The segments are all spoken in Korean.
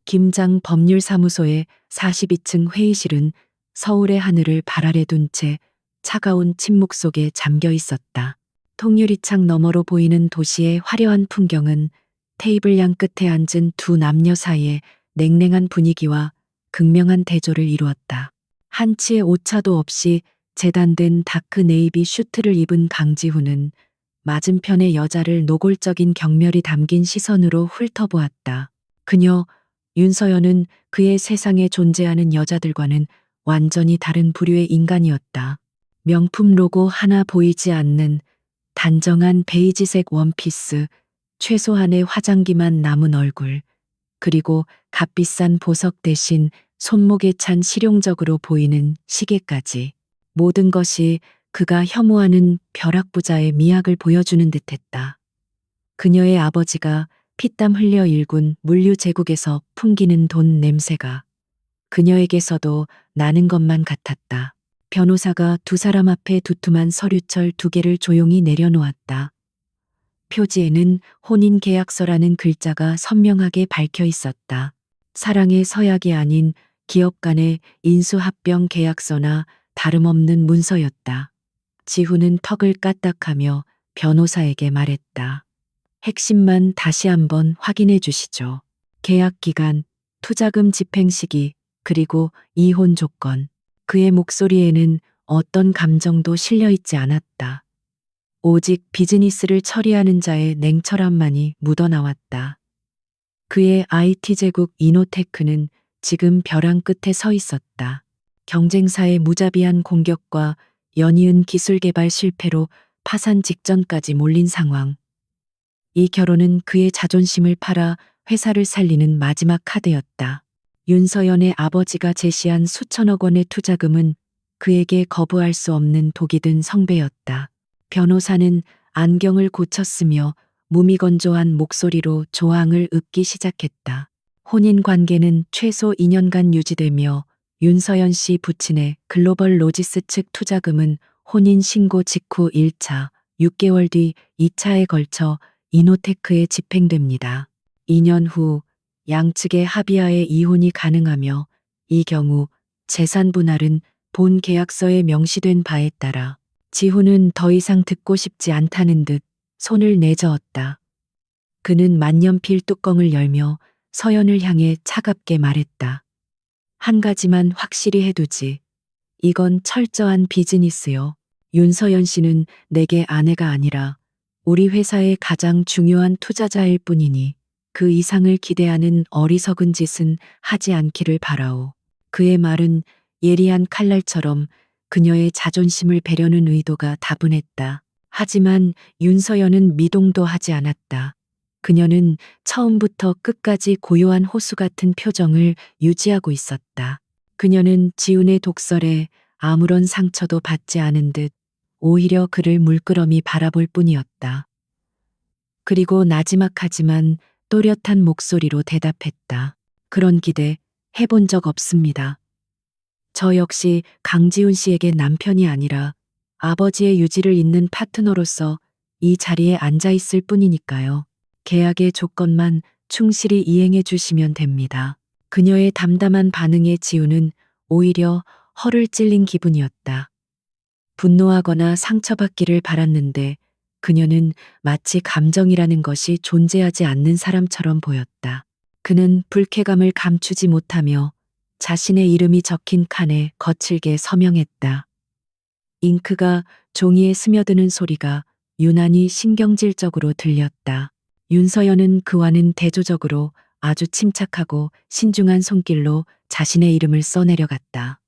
김장 법률사무소의 42층 회의실은 서울의 하늘을 발 아래 둔 채 차가운 침묵 속에 잠겨 있었다. 통유리창 너머로 보이는 도시의 화려한 풍경은 테이블 양 끝에 앉은 두 남녀 사이의 냉랭한 분위기와 극명한 대조를 이루었다. 한치의 오차도 없이 재단된 다크 네이비 슈트를 입은 강지훈은 맞은편의 여자를 노골적인 경멸이 담긴 시선으로 훑어보았다. 그녀 윤서연은 그의 세상에 존재하는 여자들과는 완전히 다른 부류의 인간이었다. 명품 로고 하나 보이지 않는 단정한 베이지색 원피스, 최소한의 화장기만 남은 얼굴, 그리고 값비싼 보석 대신 손목에 찬 실용적으로 보이는 시계까지. 모든 것이 그가 혐오하는 벼락부자의 미학을 보여주는 듯했다. 그녀의 아버지가 피땀 흘려 일군 물류제국에서 풍기는 돈 냄새가 그녀에게서도 나는 것만 같았다. 변호사가 두 사람 앞에 두툼한 서류철 2개를 조용히 내려놓았다. 표지에는 혼인계약서라는 글자가 선명하게 박혀 있었다. 사랑의 서약이 아닌 기업 간의 인수합병 계약서나 다름없는 문서였다. 지훈은 턱을 까딱하며 변호사에게 말했다. 핵심만 다시 한번 확인해 주시죠. 계약 기간, 투자금 집행 시기, 그리고 이혼 조건. 그의 목소리에는 어떤 감정도 실려 있지 않았다. 오직 비즈니스를 처리하는 자의 냉철함만이 묻어나왔다. 그의 IT 제국 이노테크는 지금 벼랑 끝에 서 있었다. 경쟁사의 무자비한 공격과 연이은 기술 개발 실패로 파산 직전까지 몰린 상황. 이 결혼은 그의 자존심을 팔아 회사를 살리는 마지막 카드였다. 윤서연의 아버지가 제시한 수천억 원의 투자금은 그에게 거부할 수 없는 독이 든 성배였다. 변호사는 안경을 고쳤으며 무미건조한 목소리로 조항을 읊기 시작했다. 혼인 관계는 최소 2년간 유지되며 윤서연 씨 부친의 글로벌 로지스 측 투자금은 혼인 신고 직후 1차, 6개월 뒤 2차에 걸쳐 이노테크에 집행됩니다. 2년 후 양측의 합의하에 이혼이 가능하며 이 경우 재산 분할은 본 계약서에 명시된 바에 따라. 지훈은 더 이상 듣고 싶지 않다는 듯 손을 내저었다. 그는 만년필 뚜껑을 열며 서연을 향해 차갑게 말했다. 한 가지만 확실히 해두지. 이건 철저한 비즈니스요. 윤서연 씨는 내게 아내가 아니라 우리 회사의 가장 중요한 투자자일 뿐이니 그 이상을 기대하는 어리석은 짓은 하지 않기를 바라오. 그의 말은 예리한 칼날처럼 그녀의 자존심을 베려는 의도가 다분했다. 하지만 윤서연은 미동도 하지 않았다. 그녀는 처음부터 끝까지 고요한 호수 같은 표정을 유지하고 있었다. 그녀는 지훈의 독설에 아무런 상처도 받지 않은 듯 오히려 그를 물끄러미 바라볼 뿐이었다. 그리고 나지막하지만 또렷한 목소리로 대답했다. 그런 기대 해본 적 없습니다. 저 역시 강지훈 씨에게 남편이 아니라 아버지의 유지를 잇는 파트너로서 이 자리에 앉아 있을 뿐이니까요. 계약의 조건만 충실히 이행해 주시면 됩니다. 그녀의 담담한 반응에 지훈은 오히려 허를 찔린 기분이었다. 분노하거나 상처받기를 바랐는데 그녀는 마치 감정이라는 것이 존재하지 않는 사람처럼 보였다. 그는 불쾌감을 감추지 못하며 자신의 이름이 적힌 칸에 거칠게 서명했다. 잉크가 종이에 스며드는 소리가 유난히 신경질적으로 들렸다. 윤서연은 그와는 대조적으로 아주 침착하고 신중한 손길로 자신의 이름을 써내려갔다.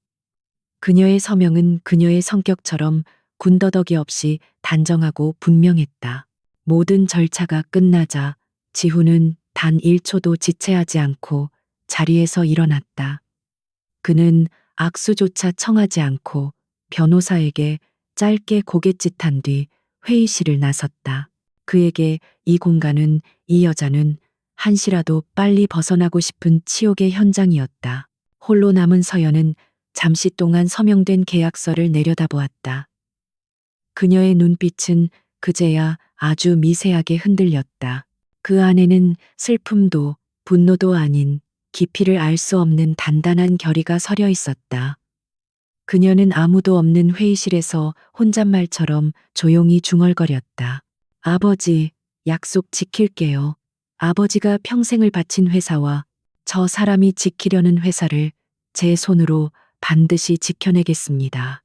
그녀의 서명은 그녀의 성격처럼 군더더기 없이 단정하고 분명했다. 모든 절차가 끝나자 지훈은 단 1초도 지체하지 않고 자리에서 일어났다. 그는 악수조차 청하지 않고 변호사에게 짧게 고갯짓한 뒤 회의실을 나섰다. 그에게 이 공간은, 이 여자는 한시라도 빨리 벗어나고 싶은 치욕의 현장이었다. 홀로 남은 서연은 잠시 동안 서명된 계약서를 내려다보았다. 그녀의 눈빛은 그제야 아주 미세하게 흔들렸다. 그 안에는 슬픔도 분노도 아닌 깊이를 알 수 없는 단단한 결의가 서려 있었다. 그녀는 아무도 없는 회의실에서 혼잣말처럼 조용히 중얼거렸다. 아버지, 약속 지킬게요. 아버지가 평생을 바친 회사와 저 사람이 지키려는 회사를 제 손으로 반드시 지켜내겠습니다.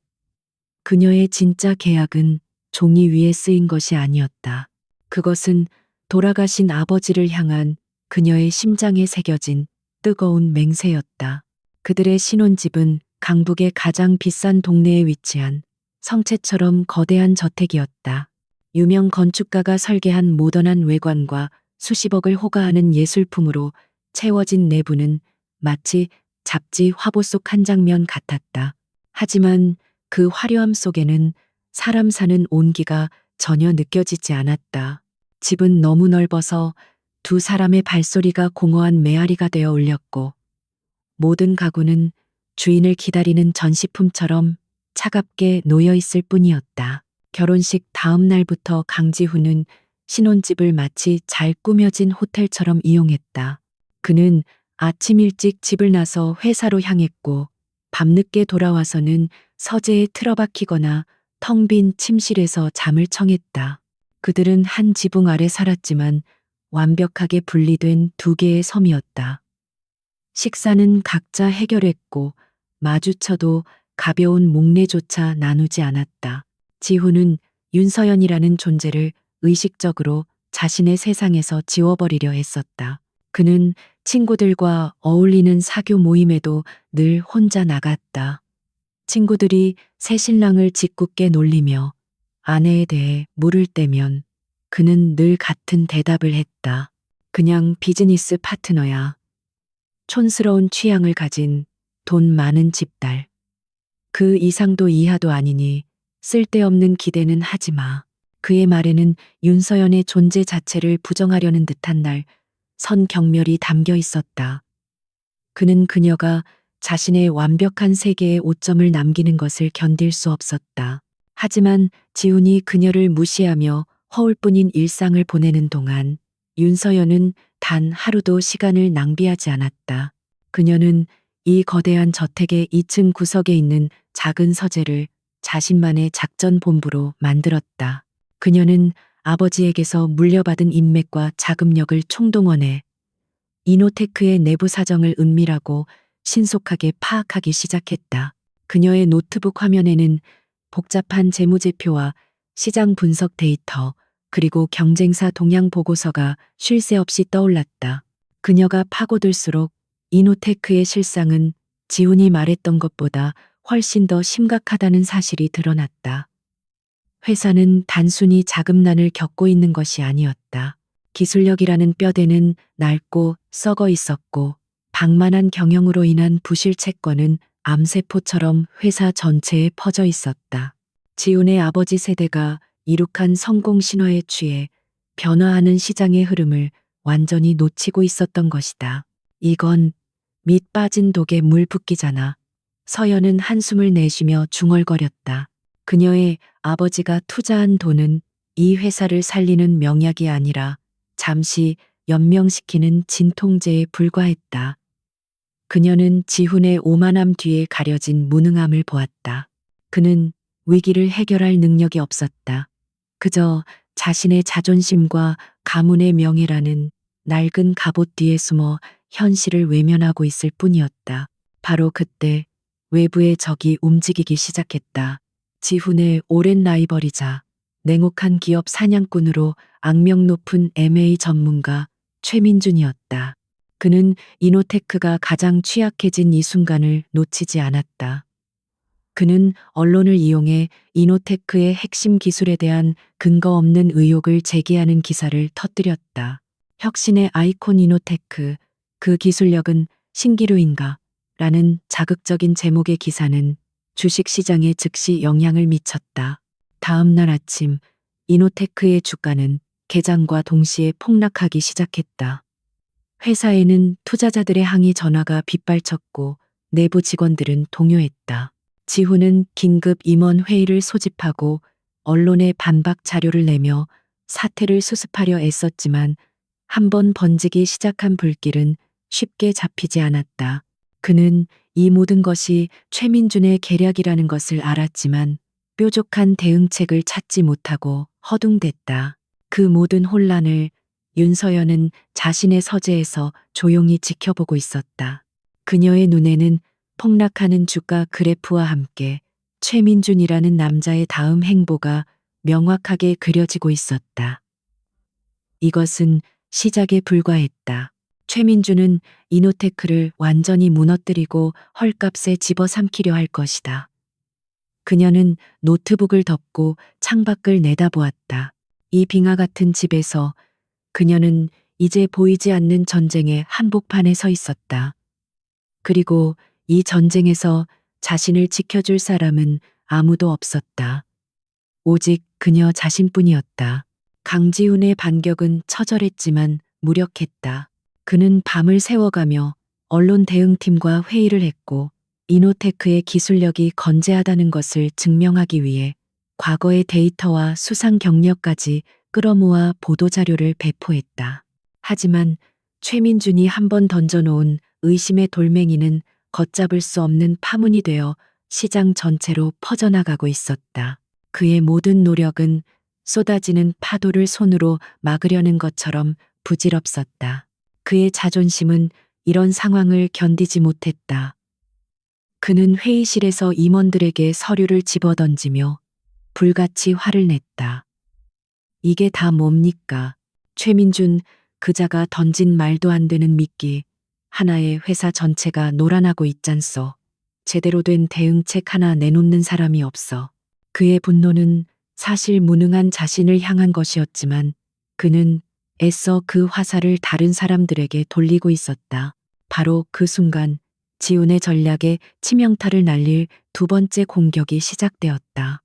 그녀의 진짜 계약은 종이 위에 쓰인 것이 아니었다. 그것은 돌아가신 아버지를 향한 그녀의 심장에 새겨진 뜨거운 맹세였다. 그들의 신혼집은 강북의 가장 비싼 동네에 위치한 성채처럼 거대한 저택이었다. 유명 건축가가 설계한 모던한 외관과 수십억을 호가하는 예술품으로 채워진 내부는 마치 잡지 화보 속 한 장면 같았다. 하지만 그 화려함 속에는 사람 사는 온기가 전혀 느껴지지 않았다. 집은 너무 넓어서 두 사람의 발소리가 공허한 메아리가 되어 울렸고, 모든 가구는 주인을 기다리는 전시품처럼 차갑게 놓여 있을 뿐이었다. 결혼식 다음 날부터 강지훈은 신혼집을 마치 잘 꾸며진 호텔처럼 이용했다. 그는 아침 일찍 집을 나서 회사로 향했고, 밤늦게 돌아와서는 서재에 틀어박히거나 텅 빈 침실에서 잠을 청했다. 그들은 한 지붕 아래 살았지만 완벽하게 분리된 두 개의 섬이었다. 식사는 각자 해결했고 마주쳐도 가벼운 목례조차 나누지 않았다. 지훈은 윤서연이라는 존재를 의식적으로 자신의 세상에서 지워버리려 했었다. 그는 친구들과 어울리는 사교 모임에도 늘 혼자 나갔다. 친구들이 새 신랑을 짓궂게 놀리며 아내에 대해 물을 때면 그는 늘 같은 대답을 했다. 그냥 비즈니스 파트너야. 촌스러운 취향을 가진 돈 많은 집딸. 그 이상도 이하도 아니니 쓸데없는 기대는 하지 마. 그의 말에는 윤서연의 존재 자체를 부정하려는 듯한 날 선 경멸이 담겨 있었다. 그는 그녀가 자신의 완벽한 세계에 오점을 남기는 것을 견딜 수 없었다. 하지만 지훈이 그녀를 무시하며 허울뿐인 일상을 보내는 동안 윤서연은 단 하루도 시간을 낭비하지 않았다. 그녀는 이 거대한 저택의 2층 구석에 있는 작은 서재를 자신만의 작전 본부로 만들었다. 그녀는 아버지에게서 물려받은 인맥과 자금력을 총동원해 이노테크의 내부 사정을 은밀하고 신속하게 파악하기 시작했다. 그녀의 노트북 화면에는 복잡한 재무제표와 시장 분석 데이터, 그리고 경쟁사 동향 보고서가 쉴 새 없이 떠올랐다. 그녀가 파고들수록 이노테크의 실상은 지훈이 말했던 것보다 훨씬 더 심각하다는 사실이 드러났다. 회사는 단순히 자금난을 겪고 있는 것이 아니었다. 기술력이라는 뼈대는 낡고 썩어 있었고, 방만한 경영으로 인한 부실 채권은 암세포처럼 회사 전체에 퍼져 있었다. 지훈의 아버지 세대가 이룩한 성공 신화에 취해 변화하는 시장의 흐름을 완전히 놓치고 있었던 것이다. 이건 밑 빠진 독에 물 붓기잖아. 서연은 한숨을 내쉬며 중얼거렸다. 그녀의 아버지가 투자한 돈은 이 회사를 살리는 명약이 아니라 잠시 연명시키는 진통제에 불과했다. 그녀는 지훈의 오만함 뒤에 가려진 무능함을 보았다. 그는 위기를 해결할 능력이 없었다. 그저 자신의 자존심과 가문의 명예라는 낡은 갑옷 뒤에 숨어 현실을 외면하고 있을 뿐이었다. 바로 그때 외부의 적이 움직이기 시작했다. 지훈의 오랜 라이벌이자 냉혹한 기업 사냥꾼으로 악명 높은 M&A 전문가 최민준이었다. 그는 이노테크가 가장 취약해진 이 순간을 놓치지 않았다. 그는 언론을 이용해 이노테크의 핵심 기술에 대한 근거 없는 의혹을 제기하는 기사를 터뜨렸다. 혁신의 아이콘 이노테크, 그 기술력은 신기루인가? 라는 자극적인 제목의 기사는 주식시장에 즉시 영향을 미쳤다. 다음 날 아침, 이노테크의 주가는 개장과 동시에 폭락하기 시작했다. 회사에는 투자자들의 항의 전화가 빗발쳤고 내부 직원들은 동요했다. 지훈은 긴급 임원 회의를 소집하고 언론에 반박 자료를 내며 사태를 수습하려 애썼지만 한 번 번지기 시작한 불길은 쉽게 잡히지 않았다. 그는 이 모든 것이 최민준의 계략이라는 것을 알았지만 뾰족한 대응책을 찾지 못하고 허둥댔다. 그 모든 혼란을 윤서연은 자신의 서재에서 조용히 지켜보고 있었다. 그녀의 눈에는 폭락하는 주가 그래프와 함께 최민준이라는 남자의 다음 행보가 명확하게 그려지고 있었다. 이것은 시작에 불과했다. 최민준은 이노테크를 완전히 무너뜨리고 헐값에 집어삼키려 할 것이다. 그녀는 노트북을 덮고 창밖을 내다보았다. 이 빙하 같은 집에서 그녀는 이제 보이지 않는 전쟁의 한복판에 서 있었다. 그리고 이 전쟁에서 자신을 지켜줄 사람은 아무도 없었다. 오직 그녀 자신뿐이었다. 강지훈의 반격은 처절했지만 무력했다. 그는 밤을 새워가며 언론 대응팀과 회의를 했고 이노테크의 기술력이 건재하다는 것을 증명하기 위해 과거의 데이터와 수상 경력까지 끌어모아 보도자료를 배포했다. 하지만 최민준이 한 번 던져놓은 의심의 돌멩이는 걷잡을 수 없는 파문이 되어 시장 전체로 퍼져나가고 있었다. 그의 모든 노력은 쏟아지는 파도를 손으로 막으려는 것처럼 부질없었다. 그의 자존심은 이런 상황을 견디지 못했다. 그는 회의실에서 임원들에게 서류를 집어던지며 불같이 화를 냈다. 이게 다 뭡니까? 최민준 그자가 던진 말도 안 되는 미끼. 하나의 회사 전체가 놀아나고 있잖소. 제대로 된 대응책 하나 내놓는 사람이 없어. 그의 분노는 사실 무능한 자신을 향한 것이었지만 그는 애써 그 화살을 다른 사람들에게 돌리고 있었다. 바로 그 순간 지훈의 전략에 치명타를 날릴 두 번째 공격이 시작되었다.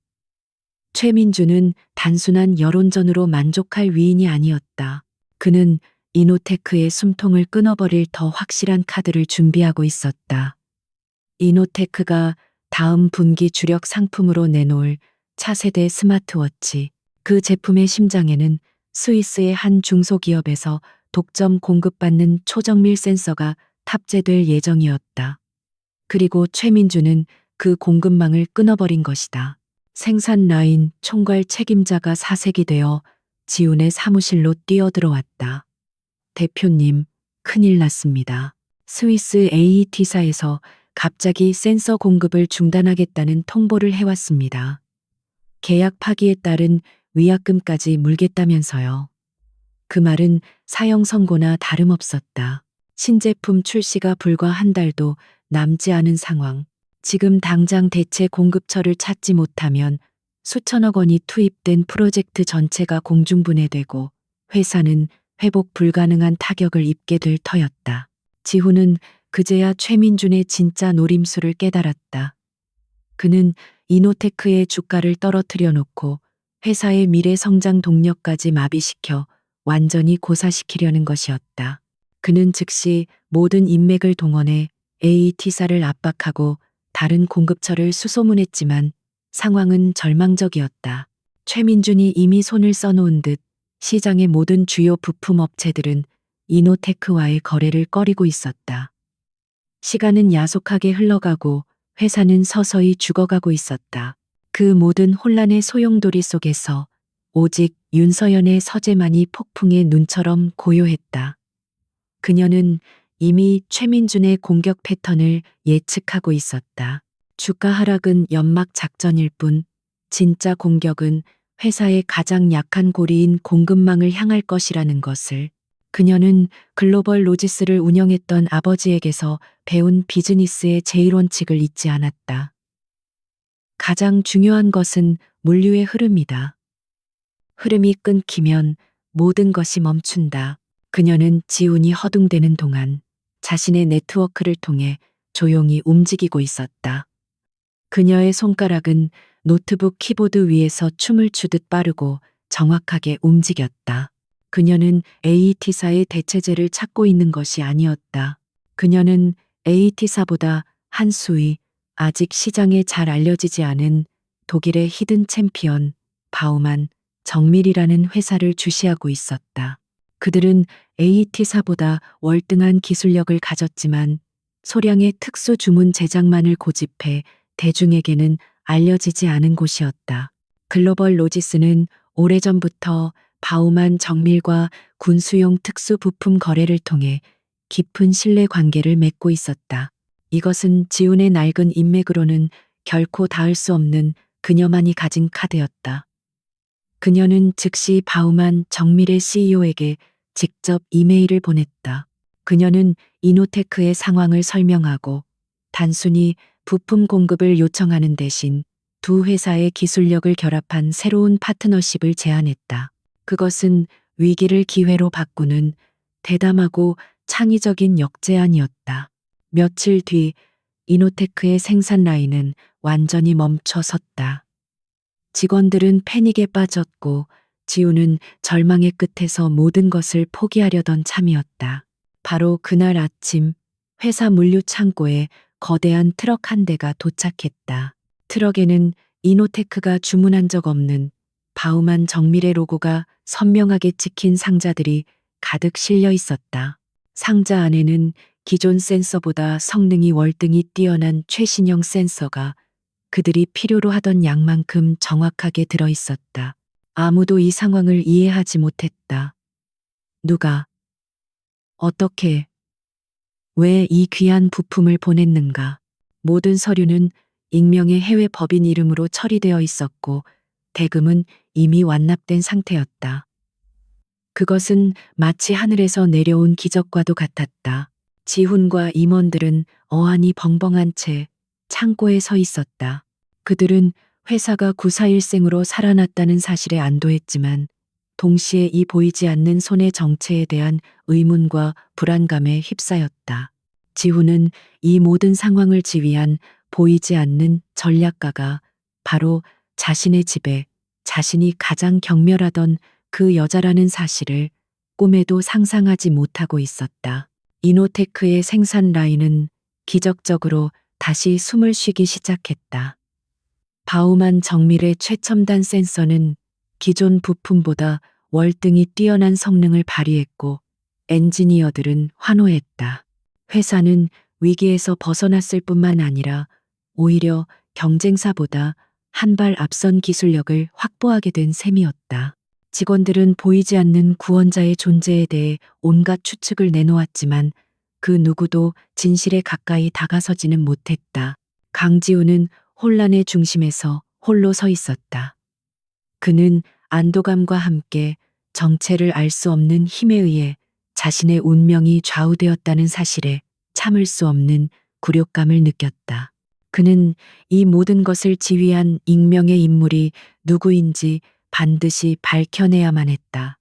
최민준은 단순한 여론전으로 만족할 위인이 아니었다. 그는 이노테크의 숨통을 끊어버릴 더 확실한 카드를 준비하고 있었다. 이노테크가 다음 분기 주력 상품으로 내놓을 차세대 스마트워치. 그 제품의 심장에는 스위스의 한 중소기업에서 독점 공급받는 초정밀 센서가 탑재될 예정이었다. 그리고 최민준은 그 공급망을 끊어버린 것이다. 생산 라인 총괄 책임자가 사색이 되어 지훈의 사무실로 뛰어들어왔다. 대표님, 큰일 났습니다. 스위스 AET사에서 갑자기 센서 공급을 중단하겠다는 통보를 해왔습니다. 계약 파기에 따른 위약금까지 물겠다면서요. 그 말은 사형 선고나 다름없었다. 신제품 출시가 불과 한 달도 남지 않은 상황. 지금 당장 대체 공급처를 찾지 못하면 수천억 원이 투입된 프로젝트 전체가 공중분해되고 회사는 회복 불가능한 타격을 입게 될 터였다. 지훈은 그제야 최민준의 진짜 노림수를 깨달았다. 그는 이노테크의 주가를 떨어뜨려 놓고 회사의 미래 성장 동력까지 마비시켜 완전히 고사시키려는 것이었다. 그는 즉시 모든 인맥을 동원해 AET사를 압박하고 다른 공급처를 수소문했지만 상황은 절망적이었다. 최민준이 이미 손을 써놓은 듯 시장의 모든 주요 부품 업체들은 이노테크와의 거래를 꺼리고 있었다. 시간은 야속하게 흘러가고 회사는 서서히 죽어가고 있었다. 그 모든 혼란의 소용돌이 속에서 오직 윤서연의 서재만이 폭풍의 눈처럼 고요했다. 그녀는 이미 최민준의 공격 패턴을 예측하고 있었다. 주가 하락은 연막 작전일 뿐 진짜 공격은 회사의 가장 약한 고리인 공급망을 향할 것이라는 것을 그녀는 글로벌 로지스를 운영했던 아버지에게서 배운 비즈니스의 제1원칙을 잊지 않았다. 가장 중요한 것은 물류의 흐름이다. 흐름이 끊기면 모든 것이 멈춘다. 그녀는 지훈이 허둥대는 동안 자신의 네트워크를 통해 조용히 움직이고 있었다. 그녀의 손가락은 노트북 키보드 위에서 춤을 추듯 빠르고 정확하게 움직였다. 그녀는 AET사의 대체제를 찾고 있는 것이 아니었다. 그녀는 AET사보다 한 수위 아직 시장에 잘 알려지지 않은 독일의 히든 챔피언 바우만 정밀이라는 회사를 주시하고 있었다. 그들은 AT사보다 월등한 기술력을 가졌지만 소량의 특수 주문 제작만을 고집해 대중에게는 알려지지 않은 곳이었다. 글로벌 로지스는 오래전부터 바우만 정밀과 군수용 특수 부품 거래를 통해 깊은 신뢰 관계를 맺고 있었다. 이것은 지훈의 낡은 인맥으로는 결코 닿을 수 없는 그녀만이 가진 카드였다. 그녀는 즉시 바우만 정밀의 CEO에게 직접 이메일을 보냈다. 그녀는 이노테크의 상황을 설명하고 단순히 부품 공급을 요청하는 대신 두 회사의 기술력을 결합한 새로운 파트너십을 제안했다. 그것은 위기를 기회로 바꾸는 대담하고 창의적인 역제안이었다. 며칠 뒤 이노테크의 생산 라인은 완전히 멈춰 섰다. 직원들은 패닉에 빠졌고 지우는 절망의 끝에서 모든 것을 포기하려던 참이었다. 바로 그날 아침 회사 물류 창고에 거대한 트럭 한 대가 도착했다. 트럭에는 이노테크가 주문한 적 없는 바우만 정밀의 로고가 선명하게 찍힌 상자들이 가득 실려 있었다. 상자 안에는 기존 센서보다 성능이 월등히 뛰어난 최신형 센서가 그들이 필요로 하던 양만큼 정확하게 들어 있었다. 아무도 이 상황을 이해하지 못했다. 누가, 어떻게, 왜 이 귀한 부품을 보냈는가? 모든 서류는 익명의 해외 법인 이름으로 처리되어 있었고 대금은 이미 완납된 상태였다. 그것은 마치 하늘에서 내려온 기적과도 같았다. 지훈과 임원들은 어안이 벙벙한 채 창고에 서 있었다. 그들은 회사가 구사일생으로 살아났다는 사실에 안도했지만 동시에 이 보이지 않는 손의 정체에 대한 의문과 불안감에 휩싸였다. 지훈은 이 모든 상황을 지휘한 보이지 않는 전략가가 바로 자신의 집에 자신이 가장 경멸하던 그 여자라는 사실을 꿈에도 상상하지 못하고 있었다. 이노테크의 생산 라인은 기적적으로 다시 숨을 쉬기 시작했다. 바우만 정밀의 최첨단 센서는 기존 부품보다 월등히 뛰어난 성능을 발휘했고 엔지니어들은 환호했다. 회사는 위기에서 벗어났을 뿐만 아니라 오히려 경쟁사보다 한 발 앞선 기술력을 확보하게 된 셈이었다. 직원들은 보이지 않는 구원자의 존재에 대해 온갖 추측을 내놓았지만 그 누구도 진실에 가까이 다가서지는 못했다. 강지우는 혼란의 중심에서 홀로 서 있었다. 그는 안도감과 함께 정체를 알 수 없는 힘에 의해 자신의 운명이 좌우되었다는 사실에 참을 수 없는 굴욕감을 느꼈다. 그는 이 모든 것을 지휘한 익명의 인물이 누구인지 반드시 밝혀내야만 했다.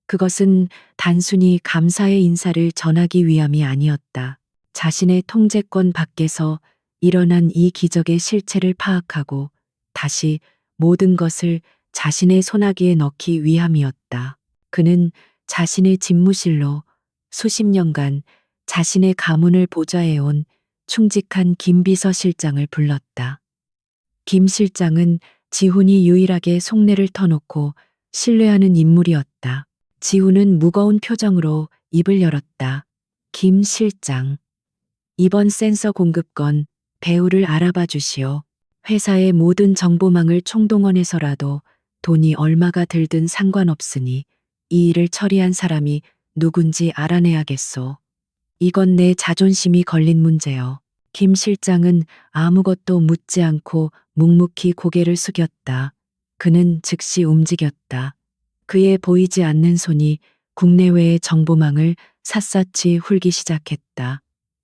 그것은 단순히 감사의 인사를 전하기 위함이 아니었다. 자신의 통제권 밖에서 일어난 이 기적의 실체를 파악하고 다시 모든 것을 자신의 손아귀에 넣기 위함이었다. 그는 자신의 집무실로 수십 년간 자신의 가문을 보좌해온 충직한 김 비서실장을 불렀다. 김 실장은 지훈이 유일하게 속내를 터놓고 신뢰하는 인물이었다. 지훈은 무거운 표정으로 입을 열었다. 김 실장, 이번 센서 공급건 배우를 알아봐 주시오. 회사의 모든 정보망을 총동원해서라도 돈이 얼마가 들든 상관없으니 이 일을 처리한 사람이 누군지 알아내야겠소. 이건 내 자존심이 걸린 문제요. 김 실장은 아무것도 묻지 않고 묵묵히 고개를 숙였다. 그는 즉시 움직였다. 그의 보이지 않는 손이 국내외의 정보망을 샅샅이 훑기 시작했다.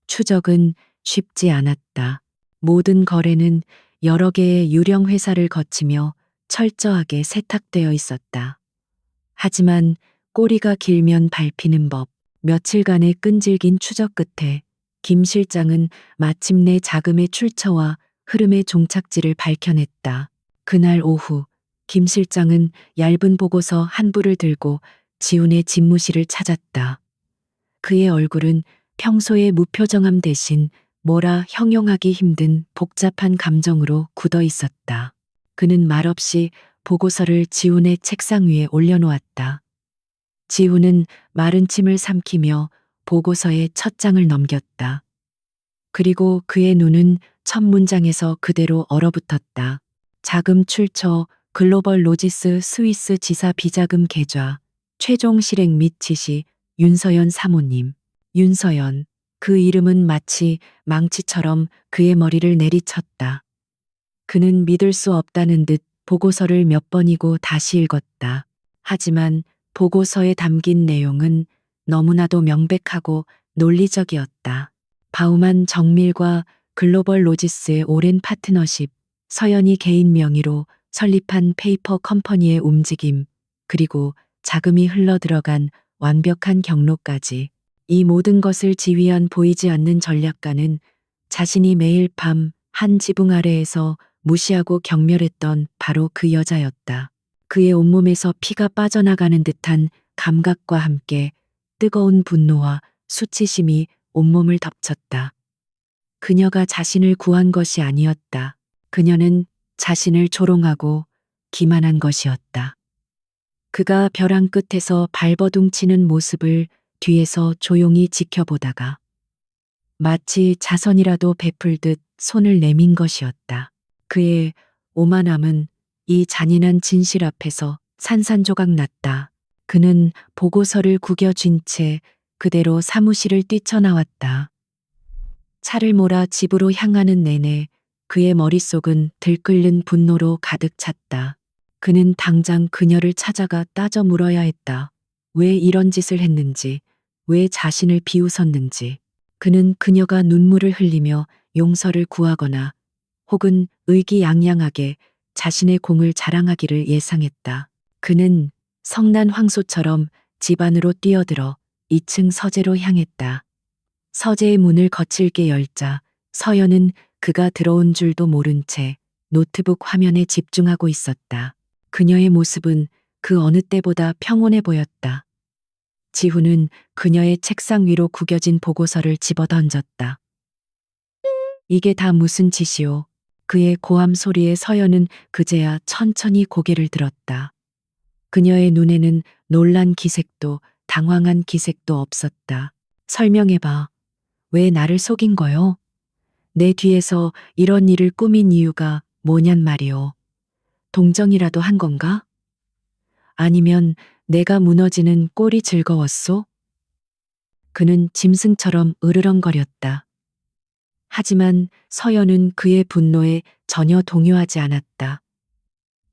추적은 쉽지 않았다. 모든 거래는 여러 개의 유령 회사를 거치며 철저하게 세탁되어 있었다. 하지만 꼬리가 길면 밟히는 법, 며칠간의 끈질긴 추적 끝에 김 실장은 마침내 자금의 출처와 흐름의 종착지를 밝혀냈다. 그날 오후 김 실장은 얇은 보고서 한 부를 들고 지훈의 집무실을 찾았다. 그의 얼굴은 평소의 무표정함 대신 뭐라 형용하기 힘든 복잡한 감정으로 굳어 있었다. 그는 말없이 보고서를 지훈의 책상 위에 올려놓았다. 지우는 마른 침을 삼키며 보고서의 첫 장을 넘겼다. 그리고 그의 눈은 첫 문장에서 그대로 얼어붙었다. 자금 출처, 글로벌 로지스 스위스 지사 비자금 계좌, 최종 실행 및 지시, 윤서연 사모님. 윤서연. 그 이름은 마치 망치처럼 그의 머리를 내리쳤다. 그는 믿을 수 없다는 듯 보고서를 몇 번이고 다시 읽었다. 하지만 보고서에 담긴 내용은 너무나도 명백하고 논리적이었다. 바우만 정밀과 글로벌 로지스의 오랜 파트너십, 서연이 개인 명의로 설립한 페이퍼 컴퍼니의 움직임, 그리고 자금이 흘러들어간 완벽한 경로까지. 이 모든 것을 지휘한 보이지 않는 전략가는 자신이 매일 밤 한 지붕 아래에서 무시하고 경멸했던 바로 그 여자였다. 그의 온몸에서 피가 빠져나가는 듯한 감각과 함께 뜨거운 분노와 수치심이 온몸을 덮쳤다. 그녀가 자신을 구한 것이 아니었다. 그녀는 자신을 조롱하고 기만한 것이었다. 그가 벼랑 끝에서 발버둥 치는 모습을 뒤에서 조용히 지켜보다가 마치 자선이라도 베풀듯 손을 내민 것이었다. 그의 오만함은 이 잔인한 진실 앞에서 산산조각 났다. 그는 보고서를 구겨쥔 채 그대로 사무실을 뛰쳐나왔다. 차를 몰아 집으로 향하는 내내 그의 머릿속은 들끓는 분노로 가득 찼다. 그는 당장 그녀를 찾아가 따져 물어야 했다. 왜 이런 짓을 했는지, 왜 자신을 비웃었는지. 그는 그녀가 눈물을 흘리며 용서를 구하거나 혹은 의기양양하게 자신의 공을 자랑하기를 예상했다. 그는 성난 황소처럼 집 안으로 뛰어들어 2층 서재로 향했다. 서재의 문을 거칠게 열자 서연은 그가 들어온 줄도 모른 채 노트북 화면에 집중하고 있었다. 그녀의 모습은 그 어느 때보다 평온해 보였다. 지훈은 그녀의 책상 위로 구겨진 보고서를 집어던졌다. 이게 다 무슨 짓이오? 그의 고함 소리에 서연은 그제야 천천히 고개를 들었다. 그녀의 눈에는 놀란 기색도 당황한 기색도 없었다. 설명해봐. 왜 나를 속인 거요? 내 뒤에서 이런 일을 꾸민 이유가 뭐냔 말이오. 동정이라도 한 건가? 아니면 내가 무너지는 꼴이 즐거웠소? 그는 짐승처럼 으르렁거렸다. 하지만 서연은 그의 분노에 전혀 동요하지 않았다.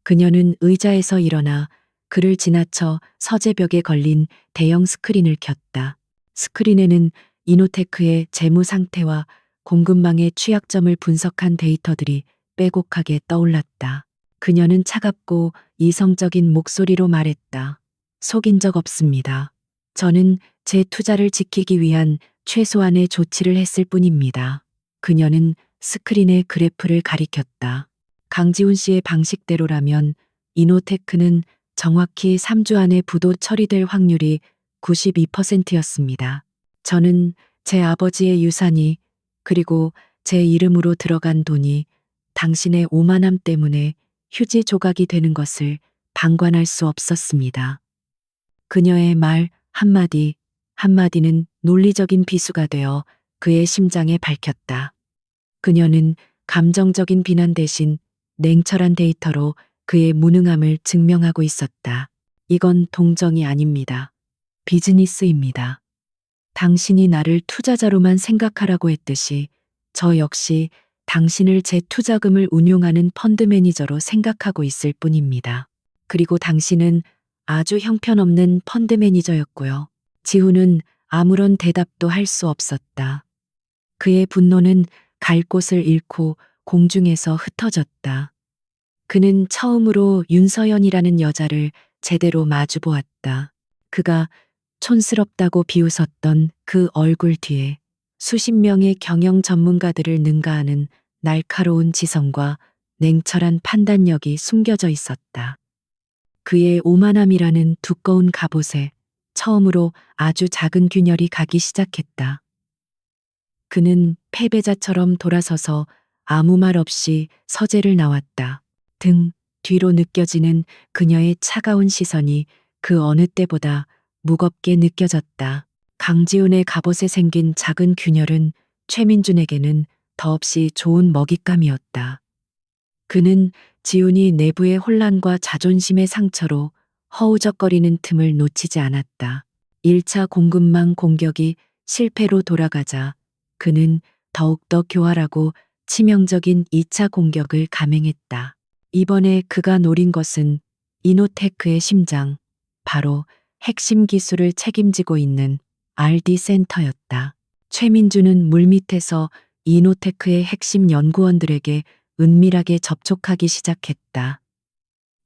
그녀는 의자에서 일어나 그를 지나쳐 서재벽에 걸린 대형 스크린을 켰다. 스크린에는 이노테크의 재무 상태와 공급망의 취약점을 분석한 데이터들이 빼곡하게 떠올랐다. 그녀는 차갑고 이성적인 목소리로 말했다. 속인 적 없습니다. 저는 제 투자를 지키기 위한 최소한의 조치를 했을 뿐입니다. 그녀는 스크린의 그래프를 가리켰다. 강지훈 씨의 방식대로라면 이노테크는 정확히 3주 안에 부도 처리될 확률이 92%였습니다. 저는 제 아버지의 유산이 그리고 제 이름으로 들어간 돈이 당신의 오만함 때문에 휴지 조각이 되는 것을 방관할 수 없었습니다. 그녀의 말 한마디 한마디는 논리적인 비수가 되어 그의 심장에 밝혔다. 그녀는 감정적인 비난 대신 냉철한 데이터로 그의 무능함을 증명하고 있었다. 이건 동정이 아닙니다. 비즈니스입니다. 당신이 나를 투자자로만 생각하라고 했듯이 저 역시 당신을 제 투자금을 운용하는 펀드 매니저로 생각하고 있을 뿐입니다. 그리고 당신은 아주 형편없는 펀드 매니저였고요. 지훈은 아무런 대답도 할 수 없었다. 그의 분노는 갈 곳을 잃고 공중에서 흩어졌다. 그는 처음으로 윤서연이라는 여자를 제대로 마주보았다. 그가 촌스럽다고 비웃었던 그 얼굴 뒤에 수십 명의 경영 전문가들을 능가하는 날카로운 지성과 냉철한 판단력이 숨겨져 있었다. 그의 오만함이라는 두꺼운 갑옷에 처음으로 아주 작은 균열이 가기 시작했다. 그는 패배자처럼 돌아서서 아무 말 없이 서재를 나왔다. 등 뒤로 느껴지는 그녀의 차가운 시선이 그 어느 때보다 무겁게 느껴졌다. 강지훈의 갑옷에 생긴 작은 균열은 최민준에게는 더없이 좋은 먹잇감이었다. 그는 지훈이 내부의 혼란과 자존심의 상처로 허우적거리는 틈을 놓치지 않았다. 1차 공급망 공격이 실패로 돌아가자 그는 더욱더 교활하고 치명적인 2차 공격을 감행했다. 이번에 그가 노린 것은 이노테크의 심장, 바로 핵심 기술을 책임지고 있는 RD 센터였다. 최민주는 물밑에서 이노테크의 핵심 연구원들에게 은밀하게 접촉하기 시작했다.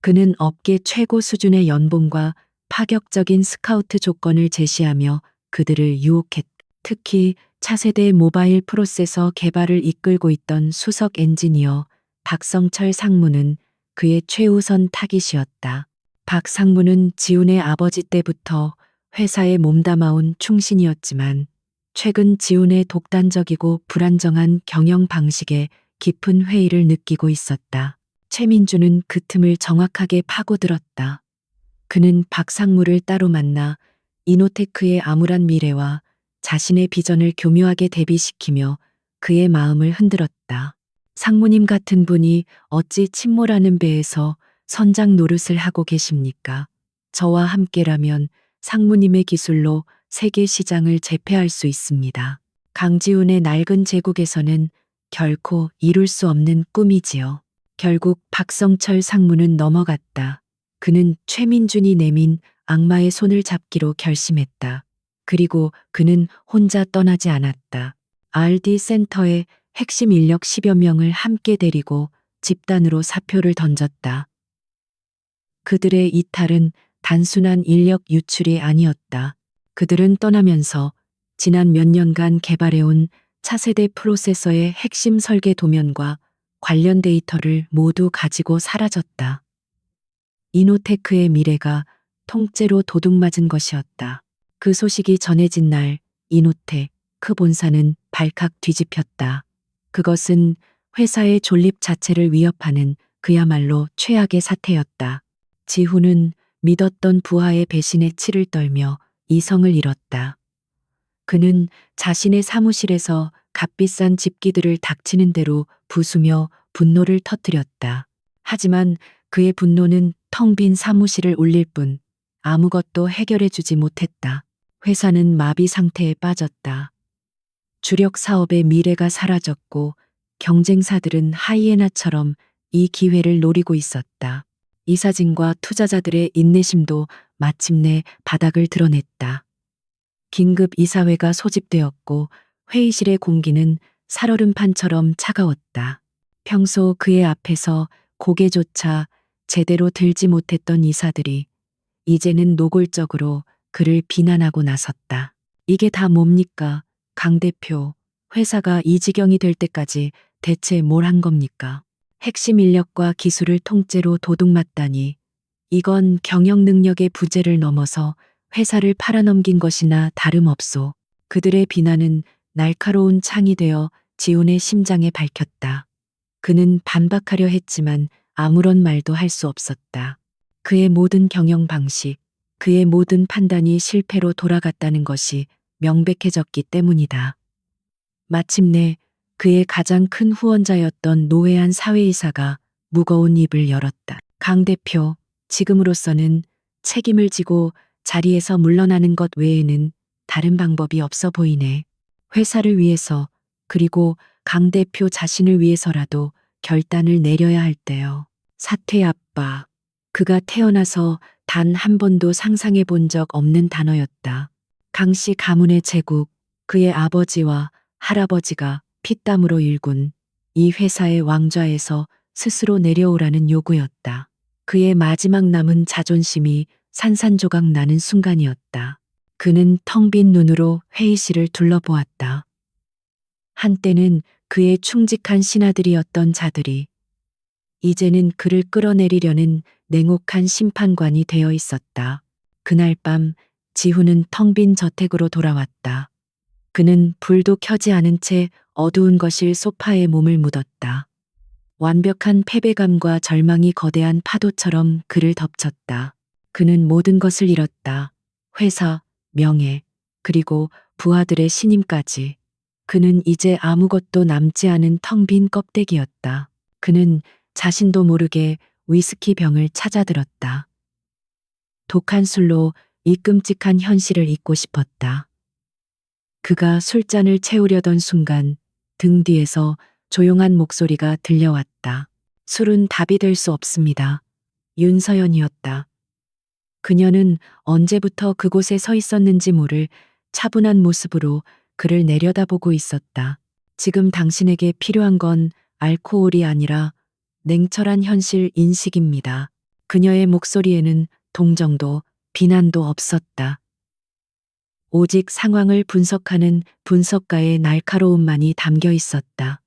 그는 업계 최고 수준의 연봉과 파격적인 스카우트 조건을 제시하며 그들을 유혹했다. 특히 차세대 모바일 프로세서 개발을 이끌고 있던 수석 엔지니어 박성철 상무는 그의 최우선 타깃이었다. 박 상무는 지훈의 아버지 때부터 회사에 몸담아온 충신이었지만 최근 지훈의 독단적이고 불안정한 경영 방식에 깊은 회의를 느끼고 있었다. 최민주는 그 틈을 정확하게 파고들었다. 그는 박 상무를 따로 만나 이노테크의 암울한 미래와 자신의 비전을 교묘하게 대비시키며 그의 마음을 흔들었다. 상무님 같은 분이 어찌 침몰하는 배에서 선장 노릇을 하고 계십니까? 저와 함께라면 상무님의 기술로 세계 시장을 제패할 수 있습니다. 강지훈의 낡은 제국에서는 결코 이룰 수 없는 꿈이지요. 결국 박성철 상무는 넘어갔다. 그는 최민준이 내민 악마의 손을 잡기로 결심했다. 그리고 그는 혼자 떠나지 않았다. RD 센터의 핵심 인력 10여 명을 함께 데리고 집단으로 사표를 던졌다. 그들의 이탈은 단순한 인력 유출이 아니었다. 그들은 떠나면서 지난 몇 년간 개발해온 차세대 프로세서의 핵심 설계 도면과 관련 데이터를 모두 가지고 사라졌다. 이노테크의 미래가 통째로 도둑맞은 것이었다. 그 소식이 전해진 날 이노테크 본사는 발칵 뒤집혔다. 그것은 회사의 존립 자체를 위협하는 그야말로 최악의 사태였다. 지훈은 믿었던 부하의 배신에 치를 떨며 이성을 잃었다. 그는 자신의 사무실에서 값비싼 집기들을 닥치는 대로 부수며 분노를 터뜨렸다. 하지만 그의 분노는 텅 빈 사무실을 울릴 뿐 아무것도 해결해 주지 못했다. 회사는 마비 상태에 빠졌다. 주력 사업의 미래가 사라졌고 경쟁사들은 하이에나처럼 이 기회를 노리고 있었다. 이사진과 투자자들의 인내심도 마침내 바닥을 드러냈다. 긴급 이사회가 소집되었고 회의실의 공기는 살얼음판처럼 차가웠다. 평소 그의 앞에서 고개조차 제대로 들지 못했던 이사들이 이제는 노골적으로 그를 비난하고 나섰다. 이게 다 뭡니까? 강 대표, 회사가 이 지경이 될 때까지 대체 뭘 한 겁니까? 핵심 인력과 기술을 통째로 도둑맞다니 이건 경영 능력의 부재를 넘어서 회사를 팔아넘긴 것이나 다름없소. 그들의 비난은 날카로운 창이 되어 지훈의 심장에 밝혔다. 그는 반박하려 했지만 아무런 말도 할 수 없었다. 그의 모든 경영 방식, 그의 모든 판단이 실패로 돌아갔다는 것이 명백해졌기 때문이다. 마침내 그의 가장 큰 후원자였던 노회한 사회이사가 무거운 입을 열었다. 강 대표, 지금으로서는 책임을 지고 자리에서 물러나는 것 외에는 다른 방법이 없어 보이네. 회사를 위해서 그리고 강 대표 자신을 위해서라도 결단을 내려야 할 때요. 사퇴 압박. 그가 태어나서 단 한 번도 상상해 본 적 없는 단어였다. 강씨 가문의 제국, 그의 아버지와 할아버지가 피땀으로 일군 이 회사의 왕좌에서 스스로 내려오라는 요구였다. 그의 마지막 남은 자존심이 산산조각 나는 순간이었다. 그는 텅 빈 눈으로 회의실을 둘러보았다. 한때는 그의 충직한 신하들이었던 자들이 이제는 그를 끌어내리려는 냉혹한 심판관이 되어 있었다. 그날 밤 지훈은 텅 빈 저택으로 돌아왔다. 그는 불도 켜지 않은 채 어두운 거실 소파에 몸을 묻었다. 완벽한 패배감과 절망이 거대한 파도처럼 그를 덮쳤다. 그는 모든 것을 잃었다. 회사, 명예, 그리고 부하들의 신임까지. 그는 이제 아무것도 남지 않은 텅 빈 껍데기였다. 그는 자신도 모르게 위스키 병을 찾아들었다. 독한 술로 이 끔찍한 현실을 잊고 싶었다. 그가 술잔을 채우려던 순간 등 뒤에서 조용한 목소리가 들려왔다. 술은 답이 될 수 없습니다. 윤서연이었다. 그녀는 언제부터 그곳에 서 있었는지 모를 차분한 모습으로 그를 내려다보고 있었다. 지금 당신에게 필요한 건 알코올이 아니라 냉철한 현실 인식입니다. 그녀의 목소리에는 동정도 비난도 없었다. 오직 상황을 분석하는 분석가의 날카로움만이 담겨 있었다.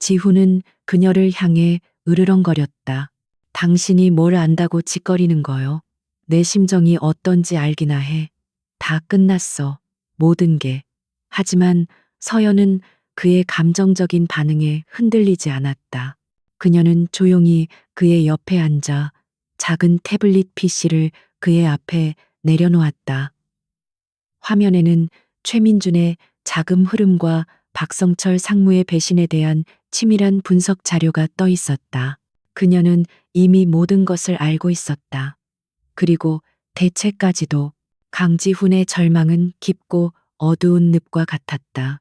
지훈은 그녀를 향해 으르렁거렸다. 당신이 뭘 안다고 짓거리는 거요? 내 심정이 어떤지 알기나 해. 다 끝났어. 모든 게. 하지만 서연은 그의 감정적인 반응에 흔들리지 않았다. 그녀는 조용히 그의 옆에 앉아 작은 태블릿 PC를 그의 앞에 내려놓았다. 화면에는 최민준의 자금 흐름과 박성철 상무의 배신에 대한 치밀한 분석 자료가 떠 있었다. 그녀는 이미 모든 것을 알고 있었다. 그리고 대체까지도. 강지훈의 절망은 깊고 어두운 늪과 같았다.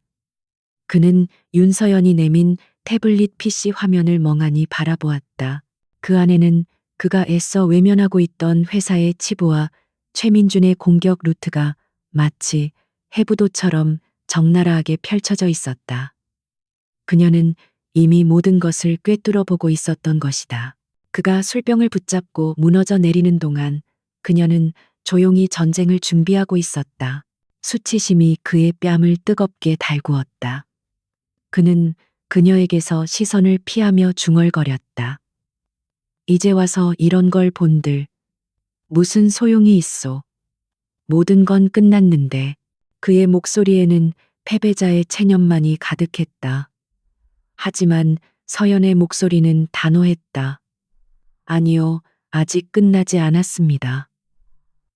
그는 윤서연이 내민 태블릿 PC 화면을 멍하니 바라보았다. 그 안에는 그가 애써 외면하고 있던 회사의 치부와 최민준의 공격 루트가 마치 해부도처럼 적나라하게 펼쳐져 있었다. 그녀는 이미 모든 것을 꿰뚫어 보고 있었던 것이다. 그가 술병을 붙잡고 무너져 내리는 동안 그녀는 조용히 전쟁을 준비하고 있었다. 수치심이 그의 뺨을 뜨겁게 달구었다. 그는 그녀에게서 시선을 피하며 중얼거렸다. 이제 와서 이런 걸 본들 무슨 소용이 있소. 모든 건 끝났는데. 그의 목소리에는 패배자의 체념만이 가득했다. 하지만 서연의 목소리는 단호했다. 아니요, 아직 끝나지 않았습니다.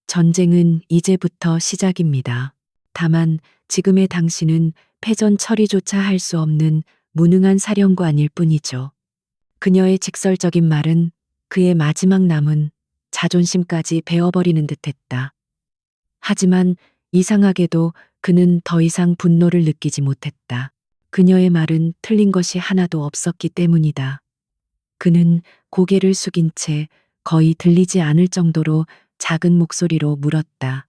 전쟁은 이제부터 시작입니다. 다만 지금의 당신은 패전 처리조차 할 수 없는 무능한 사령관일 뿐이죠. 그녀의 직설적인 말은 그의 마지막 남은 자존심까지 베어버리는 듯했다. 하지만 이상하게도 그는 더 이상 분노를 느끼지 못했다. 그녀의 말은 틀린 것이 하나도 없었기 때문이다. 그는 고개를 숙인 채 거의 들리지 않을 정도로 작은 목소리로 물었다.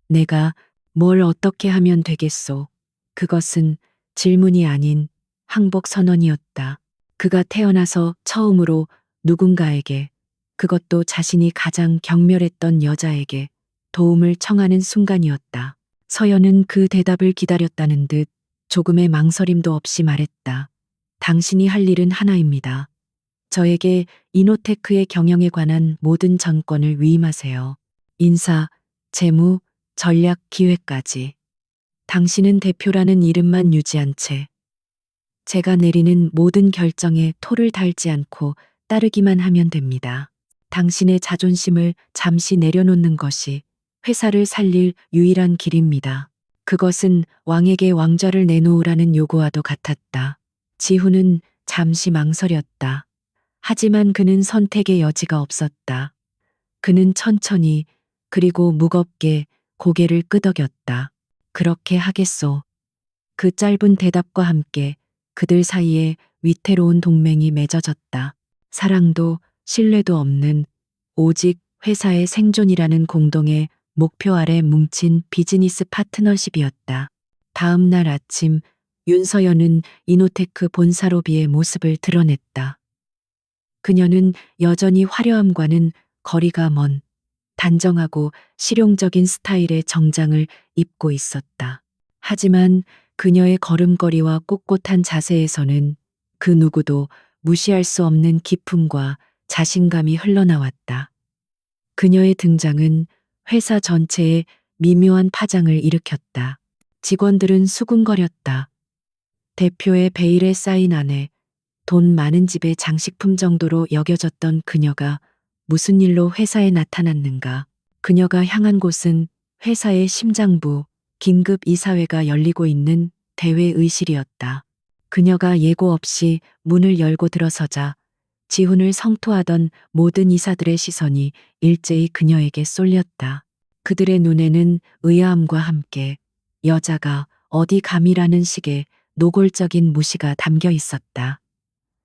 내가 뭘 어떻게 하면 되겠소? 그것은 질문이 아닌 항복 선언이었다. 그가 태어나서 처음으로 누군가에게, 그것도 자신이 가장 경멸했던 여자에게 도움을 청하는 순간이었다. 서연은 그 대답을 기다렸다는 듯 조금의 망설임도 없이 말했다. 당신이 할 일은 하나입니다. 저에게 이노테크의 경영에 관한 모든 전권을 위임하세요. 인사, 재무, 전략, 기획까지. 당신은 대표라는 이름만 유지한 채 제가 내리는 모든 결정에 토를 달지 않고 따르기만 하면 됩니다. 당신의 자존심을 잠시 내려놓는 것이 회사를 살릴 유일한 길입니다. 그것은 왕에게 왕좌를 내놓으라는 요구와도 같았다. 지훈은 잠시 망설였다. 하지만 그는 선택의 여지가 없었다. 그는 천천히 그리고 무겁게 고개를 끄덕였다. 그렇게 하겠소. 그 짧은 대답과 함께 그들 사이에 위태로운 동맹이 맺어졌다. 사랑도 신뢰도 없는 오직 회사의 생존이라는 공동의 목표 아래 뭉친 비즈니스 파트너십이었다. 다음 날 아침 윤서연은 이노테크 본사 로비의 모습을 드러냈다. 그녀는 여전히 화려함과는 거리가 먼 단정하고 실용적인 스타일의 정장을 입고 있었다. 하지만 그녀의 걸음걸이와 꼿꼿한 자세에서는 그 누구도 무시할 수 없는 기품과 자신감이 흘러나왔다. 그녀의 등장은 회사 전체에 미묘한 파장을 일으켰다. 직원들은 수군거렸다. 대표의 베일에 쌓인 안에 돈 많은 집의 장식품 정도로 여겨졌던 그녀가 무슨 일로 회사에 나타났는가. 그녀가 향한 곳은 회사의 심장부, 긴급 이사회가 열리고 있는 대회의실이었다. 그녀가 예고 없이 문을 열고 들어서자 지훈을 성토하던 모든 이사들의 시선이 일제히 그녀에게 쏠렸다. 그들의 눈에는 의아함과 함께 여자가 어디 감이라는 식의 노골적인 무시가 담겨 있었다.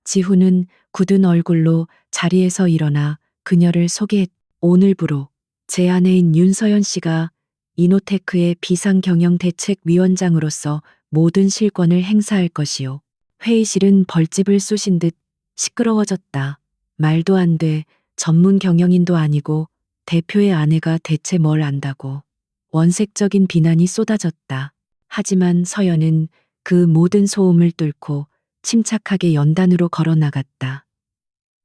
지훈은 굳은 얼굴로 자리에서 일어나 그녀를 소개했다. 오늘부로 제 아내인 윤서연 씨가 이노테크의 비상경영대책위원장으로서 모든 실권을 행사할 것이요. 회의실은 벌집을 쑤신 듯 시끄러워졌다. 말도 안 돼. 전문 경영인도 아니고 대표의 아내가 대체 뭘 안다고. 원색적인 비난이 쏟아졌다. 하지만 서연은 그 모든 소음을 뚫고 침착하게 연단으로 걸어 나갔다.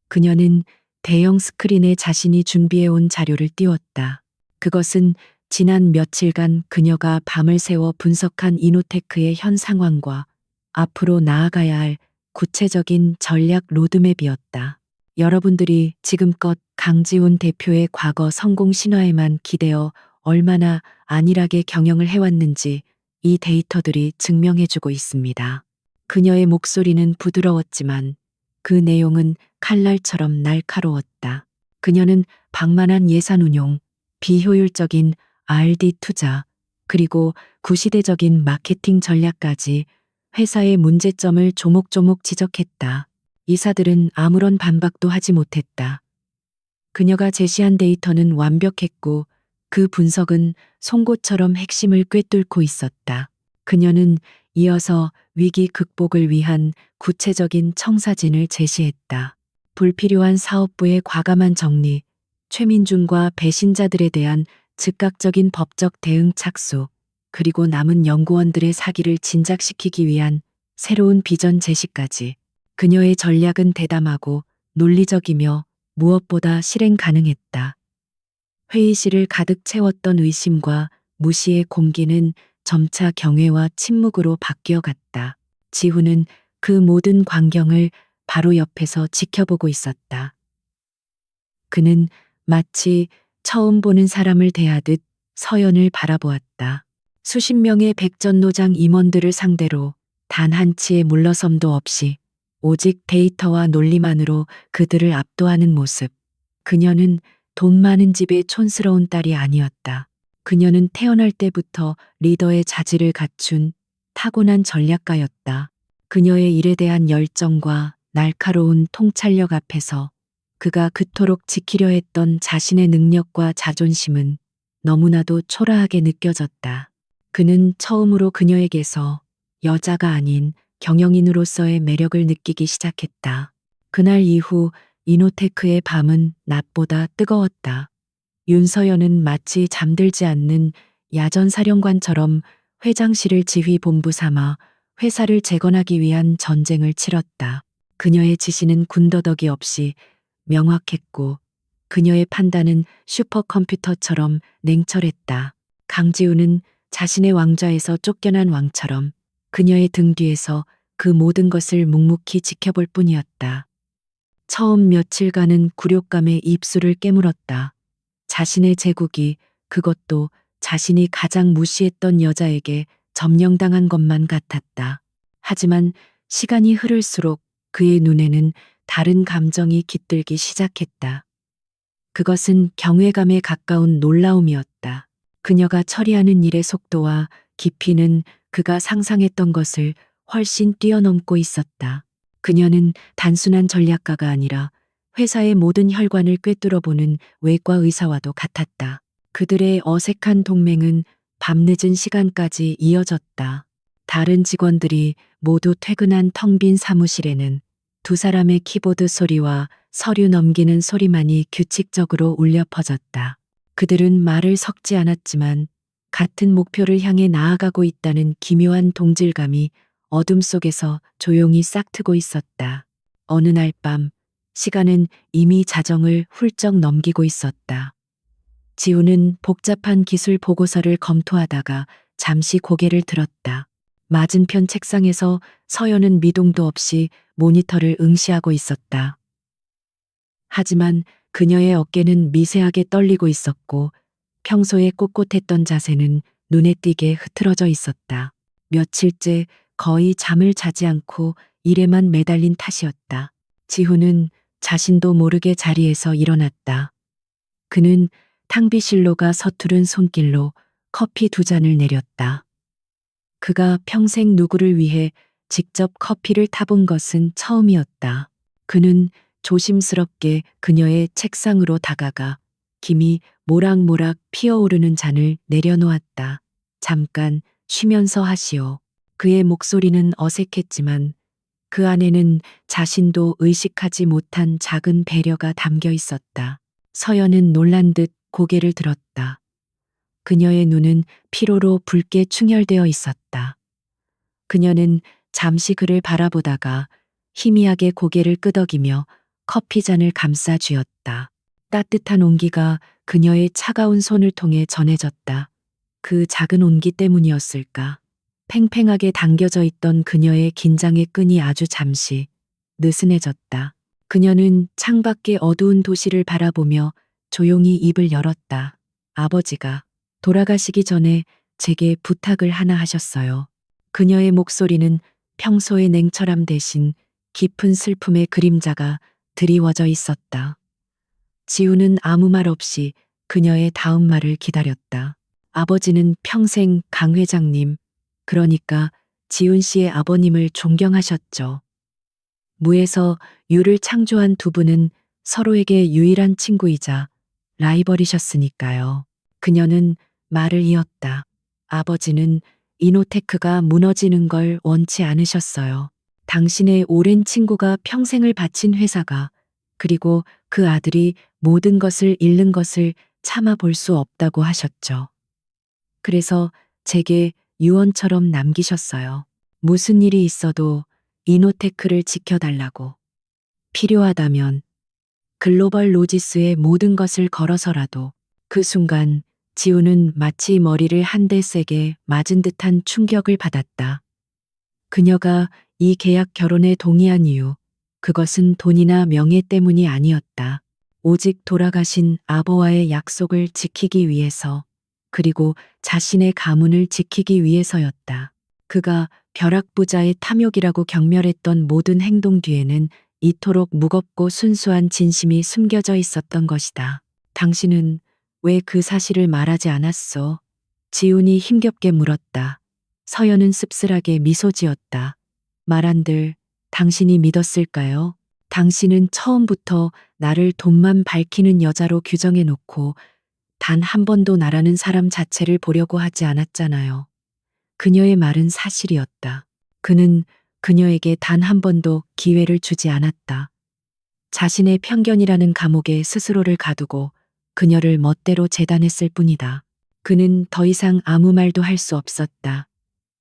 그녀는 대형 스크린에 자신이 준비해온 자료를 띄웠다. 그것은 지난 며칠간 그녀가 밤을 새워 분석한 이노테크의 현 상황과 앞으로 나아가야 할 구체적인 전략 로드맵이었다. 여러분들이 지금껏 강지훈 대표의 과거 성공 신화에만 기대어 얼마나 안일하게 경영을 해왔는지 이 데이터들이 증명해주고 있습니다. 그녀의 목소리는 부드러웠지만 그 내용은 칼날처럼 날카로웠다. 그녀는 방만한 예산 운용, 비효율적인 R&D 투자, 그리고 구시대적인 마케팅 전략까지 회사의 문제점을 조목조목 지적했다. 이사들은 아무런 반박도 하지 못했다. 그녀가 제시한 데이터는 완벽했고 그 분석은 송곳처럼 핵심을 꿰뚫고 있었다. 그녀는 이어서 위기 극복을 위한 구체적인 청사진을 제시했다. 불필요한 사업부의 과감한 정리, 최민준과 배신자들에 대한 즉각적인 법적 대응 착수, 그리고 남은 연구원들의 사기를 진작시키기 위한 새로운 비전 제시까지. 그녀의 전략은 대담하고 논리적이며 무엇보다 실행 가능했다. 회의실을 가득 채웠던 의심과 무시의 공기는 점차 경외와 침묵으로 바뀌어 갔다. 지훈은 그 모든 광경을 바로 옆에서 지켜보고 있었다. 그는 마치 처음 보는 사람을 대하듯 서연을 바라보았다. 수십 명의 백전노장 임원들을 상대로 단 한 치의 물러섬도 없이 오직 데이터와 논리만으로 그들을 압도하는 모습. 그녀는 돈 많은 집의 촌스러운 딸이 아니었다. 그녀는 태어날 때부터 리더의 자질을 갖춘 타고난 전략가였다. 그녀의 일에 대한 열정과 날카로운 통찰력 앞에서 그가 그토록 지키려 했던 자신의 능력과 자존심은 너무나도 초라하게 느껴졌다. 그는 처음으로 그녀에게서 여자가 아닌 경영인으로서의 매력을 느끼기 시작했다. 그날 이후 이노테크의 밤은 낮보다 뜨거웠다. 윤서연은 마치 잠들지 않는 야전사령관처럼 회장실을 지휘본부 삼아 회사를 재건하기 위한 전쟁을 치렀다. 그녀의 지시는 군더더기 없이 명확했고 그녀의 판단은 슈퍼컴퓨터처럼 냉철했다. 강지우는 자신의 왕좌에서 쫓겨난 왕처럼 그녀의 등 뒤에서 그 모든 것을 묵묵히 지켜볼 뿐이었다. 처음 며칠간은 굴욕감에 입술을 깨물었다. 자신의 제국이, 그것도 자신이 가장 무시했던 여자에게 점령당한 것만 같았다. 하지만 시간이 흐를수록 그의 눈에는 다른 감정이 깃들기 시작했다. 그것은 경외감에 가까운 놀라움이었다. 그녀가 처리하는 일의 속도와 깊이는 그가 상상했던 것을 훨씬 뛰어넘고 있었다. 그녀는 단순한 전략가가 아니라 회사의 모든 혈관을 꿰뚫어보는 외과 의사와도 같았다. 그들의 어색한 동맹은 밤늦은 시간까지 이어졌다. 다른 직원들이 모두 퇴근한 텅 빈 사무실에는 두 사람의 키보드 소리와 서류 넘기는 소리만이 규칙적으로 울려 퍼졌다. 그들은 말을 섞지 않았지만 같은 목표를 향해 나아가고 있다는 기묘한 동질감이 어둠 속에서 조용히 싹트고 있었다. 어느 날 밤, 시간은 이미 자정을 훌쩍 넘기고 있었다. 지우는 복잡한 기술 보고서를 검토하다가 잠시 고개를 들었다. 맞은편 책상에서 서연은 미동도 없이 모니터를 응시하고 있었다. 하지만 그녀의 어깨는 미세하게 떨리고 있었고 평소에 꼿꼿했던 자세는 눈에 띄게 흐트러져 있었다. 며칠째 거의 잠을 자지 않고 일에만 매달린 탓이었다. 지훈은 자신도 모르게 자리에서 일어났다. 그는 탕비실로가 서투른 손길로 커피 2잔을 내렸다. 그가 평생 누구를 위해 직접 커피를 타본 것은 처음이었다. 그는 조심스럽게 그녀의 책상으로 다가가 김이 모락모락 피어오르는 잔을 내려놓았다. 잠깐 쉬면서 하시오. 그의 목소리는 어색했지만 그 안에는 자신도 의식하지 못한 작은 배려가 담겨 있었다. 서연은 놀란 듯 고개를 들었다. 그녀의 눈은 피로로 붉게 충혈되어 있었다. 그녀는 잠시 그를 바라보다가 희미하게 고개를 끄덕이며 커피잔을 감싸 쥐었다. 따뜻한 온기가 그녀의 차가운 손을 통해 전해졌다. 그 작은 온기 때문이었을까? 팽팽하게 당겨져 있던 그녀의 긴장의 끈이 아주 잠시 느슨해졌다. 그녀는 창밖의 어두운 도시를 바라보며 조용히 입을 열었다. 아버지가 돌아가시기 전에 제게 부탁을 하나 하셨어요. 그녀의 목소리는 평소의 냉철함 대신 깊은 슬픔의 그림자가 드리워져 있었다. 지우는 아무 말 없이 그녀의 다음 말을 기다렸다. 아버지는 평생 강 회장님, 그러니까 지훈 씨의 아버님을 존경하셨죠. 무에서 유를 창조한 두 분은 서로에게 유일한 친구이자 라이벌이셨으니까요. 그녀는 말을 이었다. 아버지는 이노테크가 무너지는 걸 원치 않으셨어요. 당신의 오랜 친구가 평생을 바친 회사가, 그리고 그 아들이 모든 것을 잃는 것을 참아 볼 수 없다고 하셨죠. 그래서 제게 유언처럼 남기셨어요. 무슨 일이 있어도 이노테크를 지켜달라고. 필요하다면 글로벌 로지스의 모든 것을 걸어서라도. 그 순간 지우는 마치 머리를 한 대 세게 맞은 듯한 충격을 받았다. 그녀가 이 계약 결혼에 동의한 이유, 그것은 돈이나 명예 때문이 아니었다. 오직 돌아가신 아버와의 약속을 지키기 위해서, 그리고 자신의 가문을 지키기 위해서였다. 그가 벼락부자의 탐욕이라고 경멸했던 모든 행동 뒤에는 이토록 무겁고 순수한 진심이 숨겨져 있었던 것이다. 당신은 왜 그 사실을 말하지 않았소? 지훈이 힘겹게 물었다. 서연은 씁쓸하게 미소 지었다. 말한들 당신이 믿었을까요? 당신은 처음부터 나를 돈만 밝히는 여자로 규정해 놓고 단 한 번도 나라는 사람 자체를 보려고 하지 않았잖아요. 그녀의 말은 사실이었다. 그는 그녀에게 단 한 번도 기회를 주지 않았다. 자신의 편견이라는 감옥에 스스로를 가두고 그녀를 멋대로 재단했을 뿐이다. 그는 더 이상 아무 말도 할 수 없었다.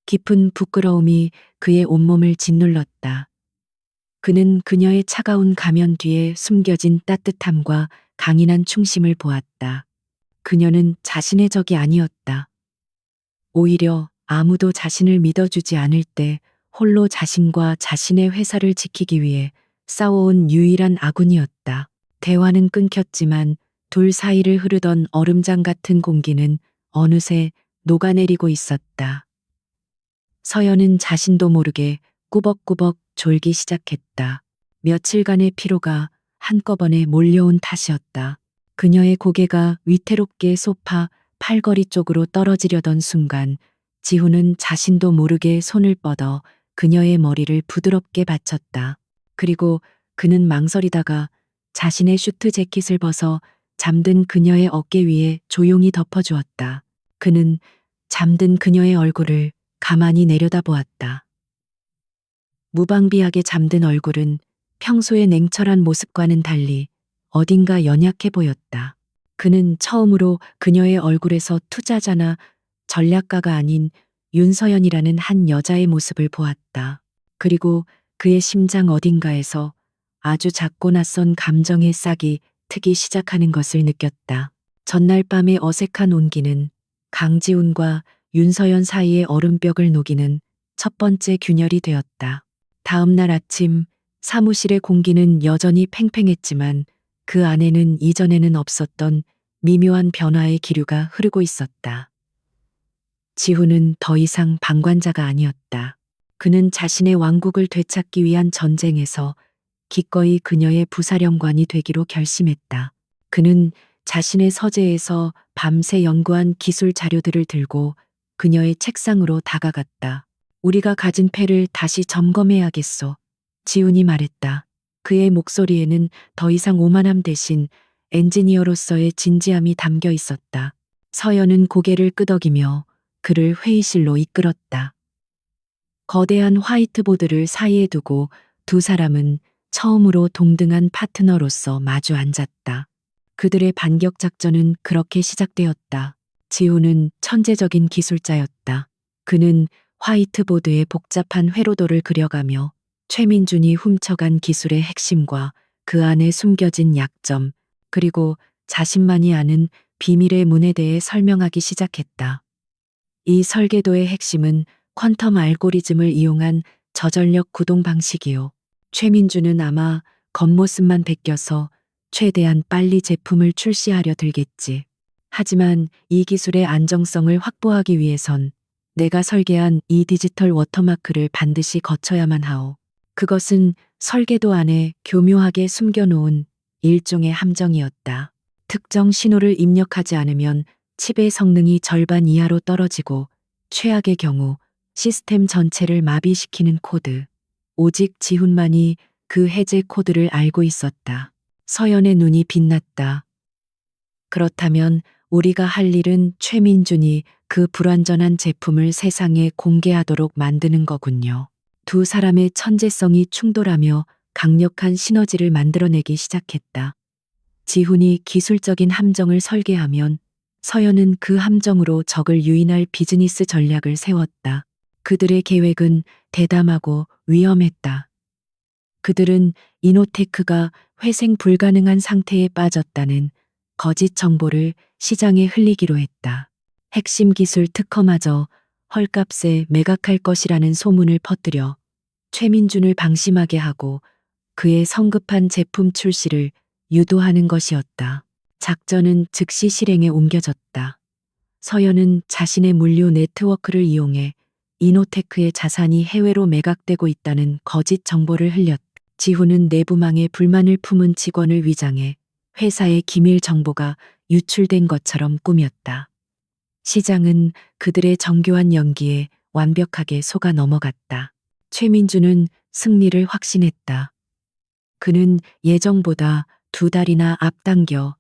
깊은 부끄러움이 그의 온몸을 짓눌렀다. 그는 그녀의 차가운 가면 뒤에 숨겨진 따뜻함과 강인한 충심을 보았다. 그녀는 자신의 적이 아니었다. 오히려 아무도 자신을 믿어주지 않을 때 홀로 자신과 자신의 회사를 지키기 위해 싸워온 유일한 아군이었다. 대화는 끊겼지만 둘 사이를 흐르던 얼음장 같은 공기는 어느새 녹아내리고 있었다. 서연은 자신도 모르게 꾸벅꾸벅 졸기 시작했다. 며칠간의 피로가 한꺼번에 몰려온 탓이었다. 그녀의 고개가 위태롭게 소파 팔걸이 쪽으로 떨어지려던 순간 지훈은 자신도 모르게 손을 뻗어 그녀의 머리를 부드럽게 받쳤다. 그리고 그는 망설이다가 자신의 슈트 재킷을 벗어 잠든 그녀의 어깨 위에 조용히 덮어주었다. 그는 잠든 그녀의 얼굴을 가만히 내려다보았다. 무방비하게 잠든 얼굴은 평소의 냉철한 모습과는 달리 어딘가 연약해 보였다. 그는 처음으로 그녀의 얼굴에서 투자자나 전략가가 아닌 윤서연이라는 한 여자의 모습을 보았다. 그리고 그의 심장 어딘가에서 아주 작고 낯선 감정의 싹이 트기 시작하는 것을 느꼈다. 전날 밤의 어색한 온기는 강지훈과 윤서연 사이의 얼음벽을 녹이는 첫 번째 균열이 되었다. 다음 날 아침 사무실의 공기는 여전히 팽팽했지만 그 안에는 이전에는 없었던 미묘한 변화의 기류가 흐르고 있었다. 지훈은 더 이상 방관자가 아니었다. 그는 자신의 왕국을 되찾기 위한 전쟁에서 기꺼이 그녀의 부사령관이 되기로 결심했다. 그는 자신의 서재에서 밤새 연구한 기술 자료들을 들고 그녀의 책상으로 다가갔다. 우리가 가진 패를 다시 점검해야겠소. 지훈이 말했다. 그의 목소리에는 더 이상 오만함 대신 엔지니어로서의 진지함이 담겨 있었다. 서연은 고개를 끄덕이며 그를 회의실로 이끌었다. 거대한 화이트보드를 사이에 두고 두 사람은 처음으로 동등한 파트너로서 마주 앉았다. 그들의 반격 작전은 그렇게 시작되었다. 지훈은 천재적인 기술자였다. 그는 화이트보드에 복잡한 회로도를 그려가며 최민준이 훔쳐간 기술의 핵심과 그 안에 숨겨진 약점, 그리고 자신만이 아는 비밀의 문에 대해 설명하기 시작했다. 이 설계도의 핵심은 퀀텀 알고리즘을 이용한 저전력 구동 방식이요. 최민주는 아마 겉모습만 베껴서 최대한 빨리 제품을 출시하려 들겠지. 하지만 이 기술의 안정성을 확보하기 위해선 내가 설계한 이 디지털 워터마크를 반드시 거쳐야만 하오. 그것은 설계도 안에 교묘하게 숨겨놓은 일종의 함정이었다. 특정 신호를 입력하지 않으면 칩의 성능이 절반 이하로 떨어지고 최악의 경우 시스템 전체를 마비시키는 코드. 오직 지훈만이 그 해제 코드를 알고 있었다. 서연의 눈이 빛났다. 그렇다면 우리가 할 일은 최민준이 그 불완전한 제품을 세상에 공개하도록 만드는 거군요. 두 사람의 천재성이 충돌하며 강력한 시너지를 만들어내기 시작했다. 지훈이 기술적인 함정을 설계하면 서연은 그 함정으로 적을 유인할 비즈니스 전략을 세웠다. 그들의 계획은 대담하고 위험했다. 그들은 이노테크가 회생 불가능한 상태에 빠졌다는 거짓 정보를 시장에 흘리기로 했다. 핵심 기술 특허마저 헐값에 매각할 것이라는 소문을 퍼뜨려 최민준을 방심하게 하고 그의 성급한 제품 출시를 유도하는 것이었다. 작전은 즉시 실행에 옮겨졌다. 서연은 자신의 물류 네트워크를 이용해 이노테크의 자산이 해외로 매각되고 있다는 거짓 정보를 흘렸다. 지훈은 내부망에 불만을 품은 직원을 위장해 회사의 기밀 정보가 유출된 것처럼 꾸몄다. 시장은 그들의 정교한 연기에 완벽하게 속아 넘어갔다. 최민주는 승리를 확신했다. 그는 예정보다 2달이나 앞당겨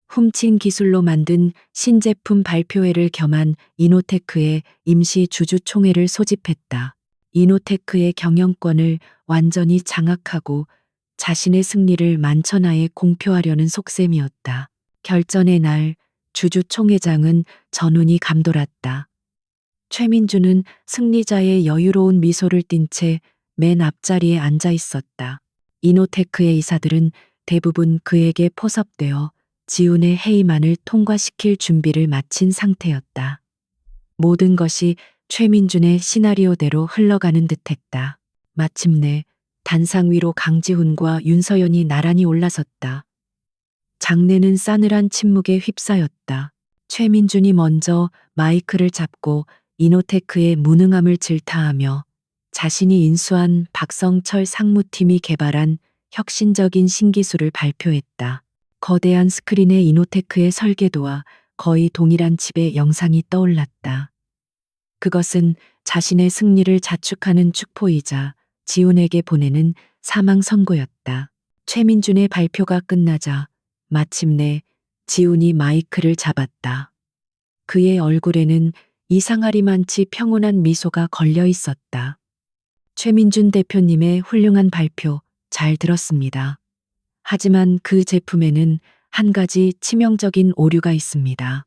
훔친 기술로 만든 신제품 발표회를 겸한 이노테크의 임시 주주총회를 소집했다. 이노테크의 경영권을 완전히 장악하고 자신의 승리를 만천하에 공표하려는 속셈이었다. 결전의 날 주주총회장은 전운이 감돌았다. 최민주는 승리자의 여유로운 미소를 띤 채 맨 앞자리에 앉아 있었다. 이노테크의 이사들은 대부분 그에게 포섭되어 지훈의 회의만을 통과시킬 준비를 마친 상태였다. 모든 것이 최민준의 시나리오대로 흘러가는 듯했다. 마침내 단상 위로 강지훈과 윤서연이 나란히 올라섰다. 장내는 싸늘한 침묵에 휩싸였다. 최민준이 먼저 마이크를 잡고 이노테크의 무능함을 질타하며 자신이 인수한 박성철 상무팀이 개발한 혁신적인 신기술을 발표했다. 거대한 스크린에 이노테크의 설계도와 거의 동일한 칩의 영상이 떠올랐다. 그것은 자신의 승리를 자축하는 축포이자 지훈에게 보내는 사망 선고였다. 최민준의 발표가 끝나자 마침내 지훈이 마이크를 잡았다. 그의 얼굴에는 이상하리만치 평온한 미소가 걸려 있었다. 최민준 대표님의 훌륭한 발표 잘 들었습니다. 하지만 그 제품에는 한 가지 치명적인 오류가 있습니다.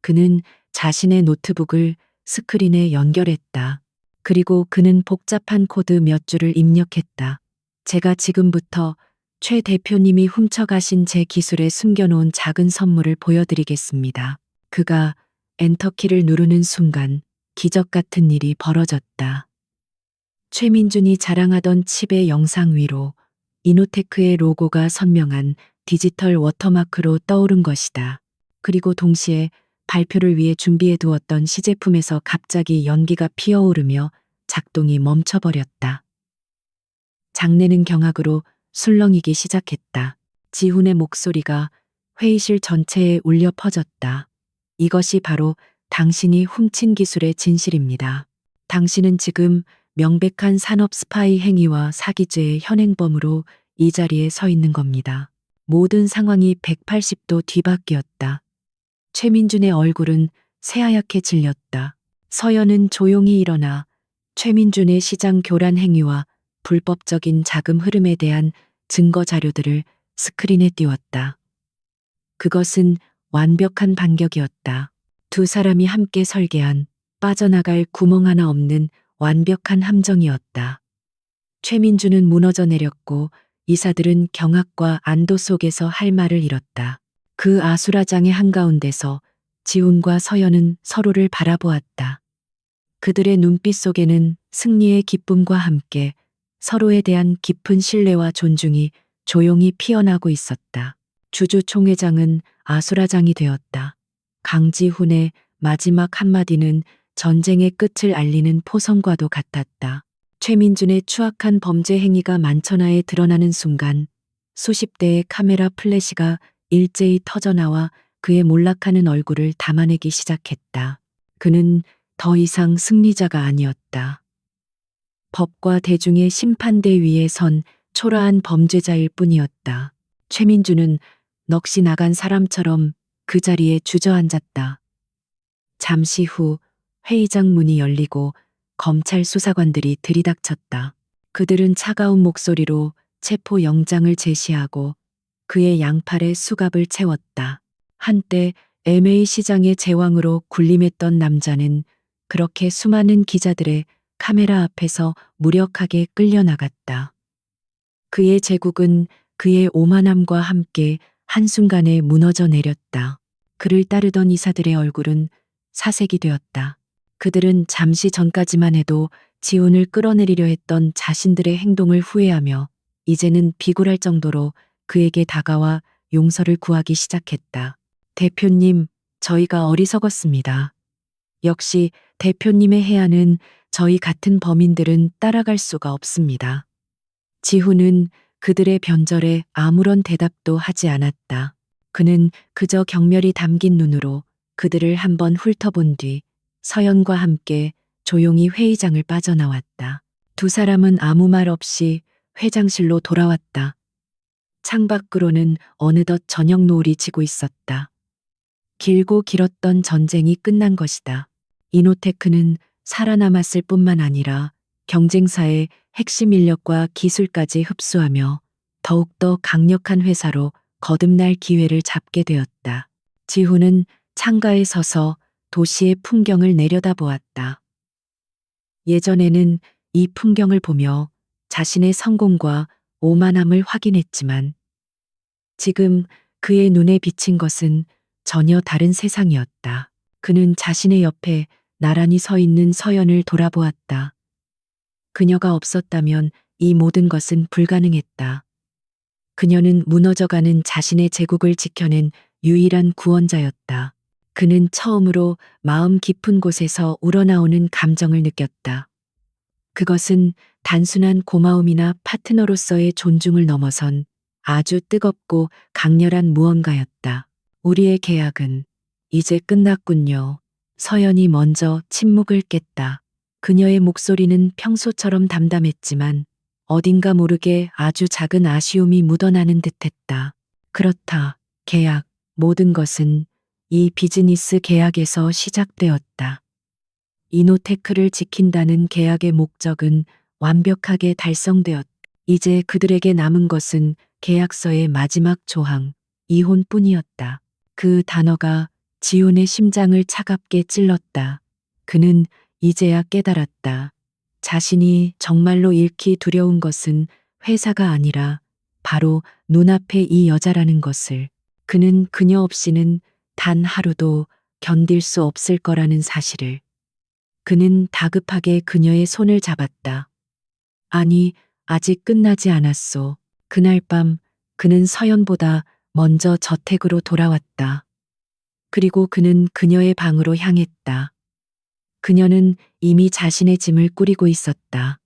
그는 자신의 노트북을 스크린에 연결했다. 그리고 그는 복잡한 코드 몇 줄을 입력했다. 제가 지금부터 최 대표님이 훔쳐가신 제 기술에 숨겨놓은 작은 선물을 보여드리겠습니다. 그가 엔터키를 누르는 순간 기적 같은 일이 벌어졌다. 최민준이 자랑하던 칩의 영상 위로 이노테크의 로고가 선명한 디지털 워터마크로 떠오른 것이다. 그리고 동시에 발표를 위해 준비해 두었던 시제품에서 갑자기 연기가 피어오르며 작동이 멈춰버렸다. 장내는 경악으로 술렁이기 시작했다. 지훈의 목소리가 회의실 전체에 울려 퍼졌다. 이것이 바로 당신이 훔친 기술의 진실입니다. 당신은 지금 명백한 산업 스파이 행위와 사기죄의 현행범으로 이 자리에 서 있는 겁니다. 모든 상황이 180도 뒤바뀌었다. 최민준의 얼굴은 새하얗게 질렸다. 서연은 조용히 일어나 최민준의 시장 교란 행위와 불법적인 자금 흐름에 대한 증거 자료들을 스크린에 띄웠다. 그것은 완벽한 반격이었다. 두 사람이 함께 설계한 빠져나갈 구멍 하나 없는 완벽한 함정이었다. 최민주는 무너져 내렸고 이사들은 경악과 안도 속에서 할 말을 잃었다. 그 아수라장의 한가운데서 지훈과 서연은 서로를 바라보았다. 그들의 눈빛 속에는 승리의 기쁨과 함께 서로에 대한 깊은 신뢰와 존중이 조용히 피어나고 있었다. 주주 총회장은 아수라장이 되었다. 강지훈의 마지막 한마디는 전쟁의 끝을 알리는 포성과도 같았다. 최민준의 추악한 범죄 행위가 만천하에 드러나는 순간 수십 대의 카메라 플래시가 일제히 터져나와 그의 몰락하는 얼굴을 담아내기 시작했다. 그는 더 이상 승리자가 아니었다. 법과 대중의 심판대 위에 선 초라한 범죄자일 뿐이었다. 최민주는 넋이 나간 사람처럼 그 자리에 주저앉았다. 잠시 후 회의장 문이 열리고 검찰 수사관들이 들이닥쳤다. 그들은 차가운 목소리로 체포 영장을 제시하고 그의 양팔에 수갑을 채웠다. 한때 MA 시장의 제왕으로 군림했던 남자는 그렇게 수많은 기자들의 카메라 앞에서 무력하게 끌려나갔다. 그의 제국은 그의 오만함과 함께 한순간에 무너져 내렸다. 그를 따르던 이사들의 얼굴은 사색이 되었다. 그들은 잠시 전까지만 해도 지훈을 끌어내리려 했던 자신들의 행동을 후회하며 이제는 비굴할 정도로 그에게 다가와 용서를 구하기 시작했다. 대표님, 저희가 어리석었습니다. 역시 대표님의 해안은 저희 같은 범인들은 따라갈 수가 없습니다. 지훈은 그들의 변절에 아무런 대답도 하지 않았다. 그는 그저 경멸이 담긴 눈으로 그들을 한번 훑어본 뒤 서연과 함께 조용히 회의장을 빠져나왔다. 두 사람은 아무 말 없이 회장실로 돌아왔다. 창밖으로는 어느덧 저녁 노을이 지고 있었다. 길고 길었던 전쟁이 끝난 것이다. 이노테크는 살아남았을 뿐만 아니라 경쟁사의 핵심 인력과 기술까지 흡수하며 더욱더 강력한 회사로 거듭날 기회를 잡게 되었다. 지훈은 창가에 서서 도시의 풍경을 내려다보았다. 예전에는 이 풍경을 보며 자신의 성공과 오만함을 확인했지만 지금 그의 눈에 비친 것은 전혀 다른 세상이었다. 그는 자신의 옆에 나란히 서 있는 서연을 돌아보았다. 그녀가 없었다면 이 모든 것은 불가능했다. 그녀는 무너져가는 자신의 제국을 지켜낸 유일한 구원자였다. 그는 처음으로 마음 깊은 곳에서 우러나오는 감정을 느꼈다. 그것은 단순한 고마움이나 파트너로서의 존중을 넘어선 아주 뜨겁고 강렬한 무언가였다. 우리의 계약은 이제 끝났군요. 서연이 먼저 침묵을 깼다. 그녀의 목소리는 평소처럼 담담했지만 어딘가 모르게 아주 작은 아쉬움이 묻어나는 듯했다. 그렇다. 계약, 모든 것은 이 비즈니스 계약에서 시작되었다. 이노테크를 지킨다는 계약의 목적은 완벽하게 달성되었다. 이제 그들에게 남은 것은 계약서의 마지막 조항, 이혼뿐이었다. 그 단어가 지훈의 심장을 차갑게 찔렀다. 그는 이제야 깨달았다. 자신이 정말로 잃기 두려운 것은 회사가 아니라 바로 눈앞의 이 여자라는 것을. 그는 그녀 없이는 단 하루도 견딜 수 없을 거라는 사실을. 그는 다급하게 그녀의 손을 잡았다. 아니, 아직 끝나지 않았소. 그날 밤 그는 서연보다 먼저 저택으로 돌아왔다. 그리고 그는 그녀의 방으로 향했다. 그녀는 이미 자신의 짐을 꾸리고 있었다.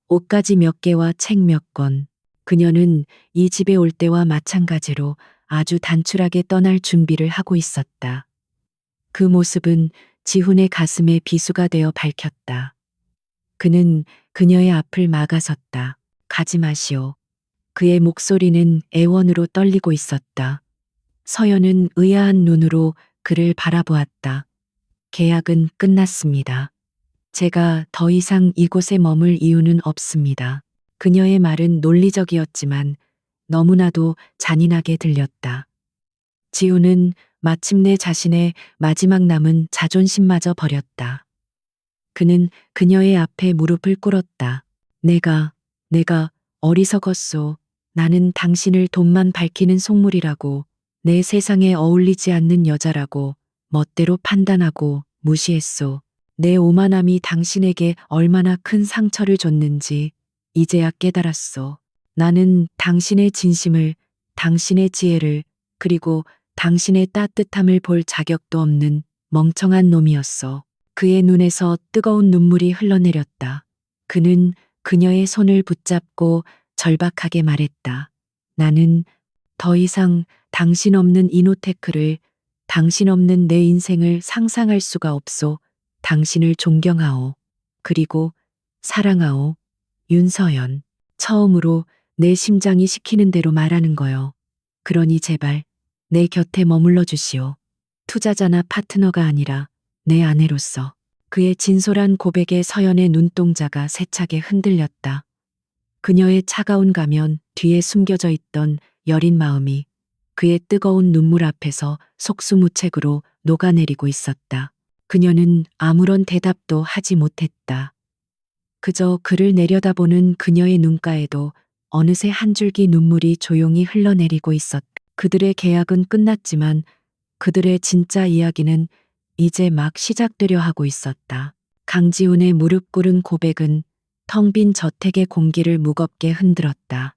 옷가지 몇 개와 책 몇 권. 그녀는 이 집에 올 때와 마찬가지로 아주 단출하게 떠날 준비를 하고 있었다. 그 모습은 지훈의 가슴에 비수가 되어 밝혔다. 그는 그녀의 앞을 막아섰다. 가지 마시오. 그의 목소리는 애원으로 떨리고 있었다. 서연은 의아한 눈으로 그를 바라보았다. 계약은 끝났습니다. 제가 더 이상 이곳에 머물 이유는 없습니다. 그녀의 말은 논리적이었지만 너무나도 잔인하게 들렸다. 지우는 마침내 자신의 마지막 남은 자존심마저 버렸다. 그는 그녀의 앞에 무릎을 꿇었다. 내가 어리석었소. 나는 당신을 돈만 밝히는 속물이라고, 내 세상에 어울리지 않는 여자라고 멋대로 판단하고 무시했소. 내 오만함이 당신에게 얼마나 큰 상처를 줬는지 이제야 깨달았소. 나는 당신의 진심을, 당신의 지혜를, 그리고 당신의 따뜻함을 볼 자격도 없는 멍청한 놈이었소. 그의 눈에서 뜨거운 눈물이 흘러내렸다. 그는 그녀의 손을 붙잡고 절박하게 말했다. 나는 더 이상 당신 없는 이노테크를, 당신 없는 내 인생을 상상할 수가 없소. 당신을 존경하오. 그리고 사랑하오. 윤서연. 처음으로 내 심장이 시키는 대로 말하는 거요. 그러니 제발 내 곁에 머물러 주시오. 투자자나 파트너가 아니라 내 아내로서. 그의 진솔한 고백에 서연의 눈동자가 세차게 흔들렸다. 그녀의 차가운 가면 뒤에 숨겨져 있던 여린 마음이 그의 뜨거운 눈물 앞에서 속수무책으로 녹아내리고 있었다. 그녀는 아무런 대답도 하지 못했다. 그저 그를 내려다보는 그녀의 눈가에도 어느새 한 줄기 눈물이 조용히 흘러내리고 있었다. 그들의 계약은 끝났지만 그들의 진짜 이야기는 이제 막 시작되려 하고 있었다. 강지훈의 무릎 꿇은 고백은 텅 빈 저택의 공기를 무겁게 흔들었다.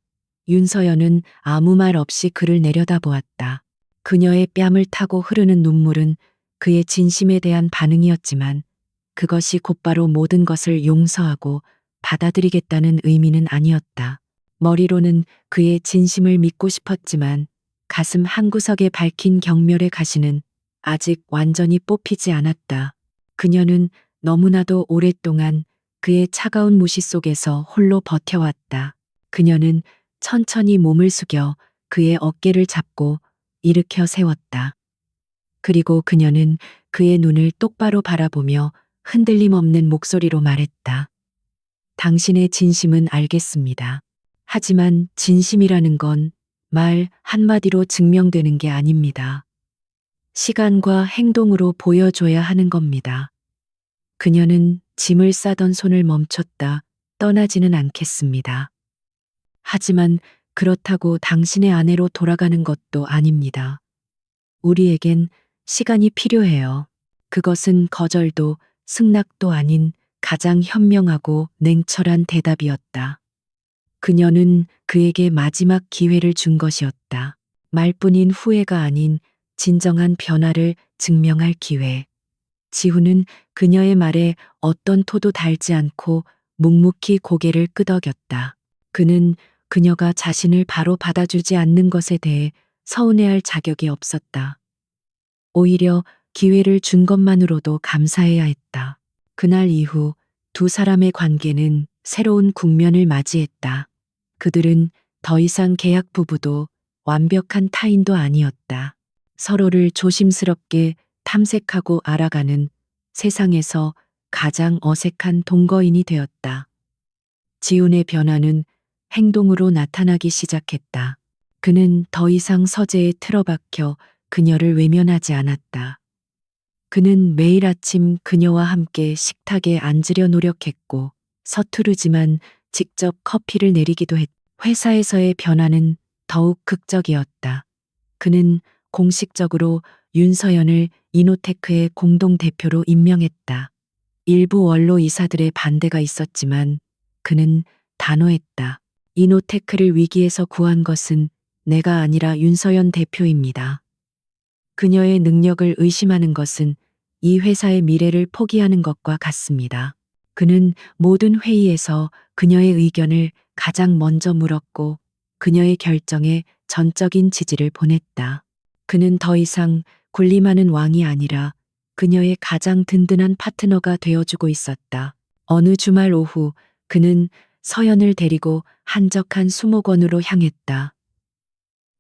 윤서연은 아무 말 없이 그를 내려다보았다. 그녀의 뺨을 타고 흐르는 눈물은 그의 진심에 대한 반응이었지만 그것이 곧바로 모든 것을 용서하고 받아들이겠다는 의미는 아니었다. 머리로는 그의 진심을 믿고 싶었지만 가슴 한구석에 밝힌 경멸의 가시는 아직 완전히 뽑히지 않았다. 그녀는 너무나도 오랫동안 그의 차가운 무시 속에서 홀로 버텨왔다. 그녀는 천천히 몸을 숙여 그의 어깨를 잡고 일으켜 세웠다. 그리고 그녀는 그의 눈을 똑바로 바라보며 흔들림 없는 목소리로 말했다. 당신의 진심은 알겠습니다. 하지만 진심이라는 건 말 한마디로 증명되는 게 아닙니다. 시간과 행동으로 보여줘야 하는 겁니다. 그녀는 짐을 싸던 손을 멈췄다. 떠나지는 않겠습니다. 하지만 그렇다고 당신의 아내로 돌아가는 것도 아닙니다. 우리에겐 시간이 필요해요. 그것은 거절도 승낙도 아닌 가장 현명하고 냉철한 대답이었다. 그녀는 그에게 마지막 기회를 준 것이었다. 말뿐인 후회가 아닌 진정한 변화를 증명할 기회. 지훈은 그녀의 말에 어떤 토도 달지 않고 묵묵히 고개를 끄덕였다. 그는 그녀가 자신을 바로 받아주지 않는 것에 대해 서운해할 자격이 없었다. 오히려 기회를 준 것만으로도 감사해야 했다. 그날 이후 두 사람의 관계는 새로운 국면을 맞이했다. 그들은 더 이상 계약 부부도 완벽한 타인도 아니었다. 서로를 조심스럽게 탐색하고 알아가는 세상에서 가장 어색한 동거인이 되었다. 지훈의 변화는 행동으로 나타나기 시작했다. 그는 더 이상 서재에 틀어박혀 그녀를 외면하지 않았다. 그는 매일 아침 그녀와 함께 식탁에 앉으려 노력했고 서투르지만 직접 커피를 내리기도 했다. 회사에서의 변화는 더욱 극적이었다. 그는 공식적으로 윤서연을 이노테크의 공동대표로 임명했다. 일부 원로 이사들의 반대가 있었지만 그는 단호했다. 이노테크를 위기에서 구한 것은 내가 아니라 윤서연 대표입니다. 그녀의 능력을 의심하는 것은 이 회사의 미래를 포기하는 것과 같습니다. 그는 모든 회의에서 그녀의 의견을 가장 먼저 물었고 그녀의 결정에 전적인 지지를 보냈다. 그는 더 이상 군림하는 왕이 아니라 그녀의 가장 든든한 파트너가 되어주고 있었다. 어느 주말 오후 그는 서연을 데리고 한적한 수목원으로 향했다.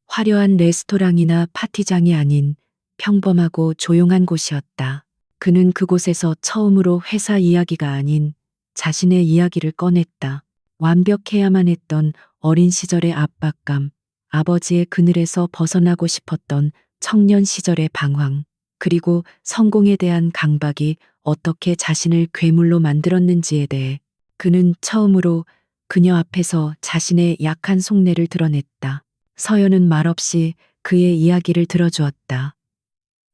화려한 레스토랑이나 파티장이 아닌 평범하고 조용한 곳이었다. 그는 그곳에서 처음으로 회사 이야기가 아닌 자신의 이야기를 꺼냈다. 완벽해야만 했던 어린 시절의 압박감, 아버지의 그늘에서 벗어나고 싶었던 청년 시절의 방황, 그리고 성공에 대한 강박이 어떻게 자신을 괴물로 만들었는지에 대해 그는 처음으로 그녀 앞에서 자신의 약한 속내를 드러냈다. 서연은 말없이 그의 이야기를 들어주었다.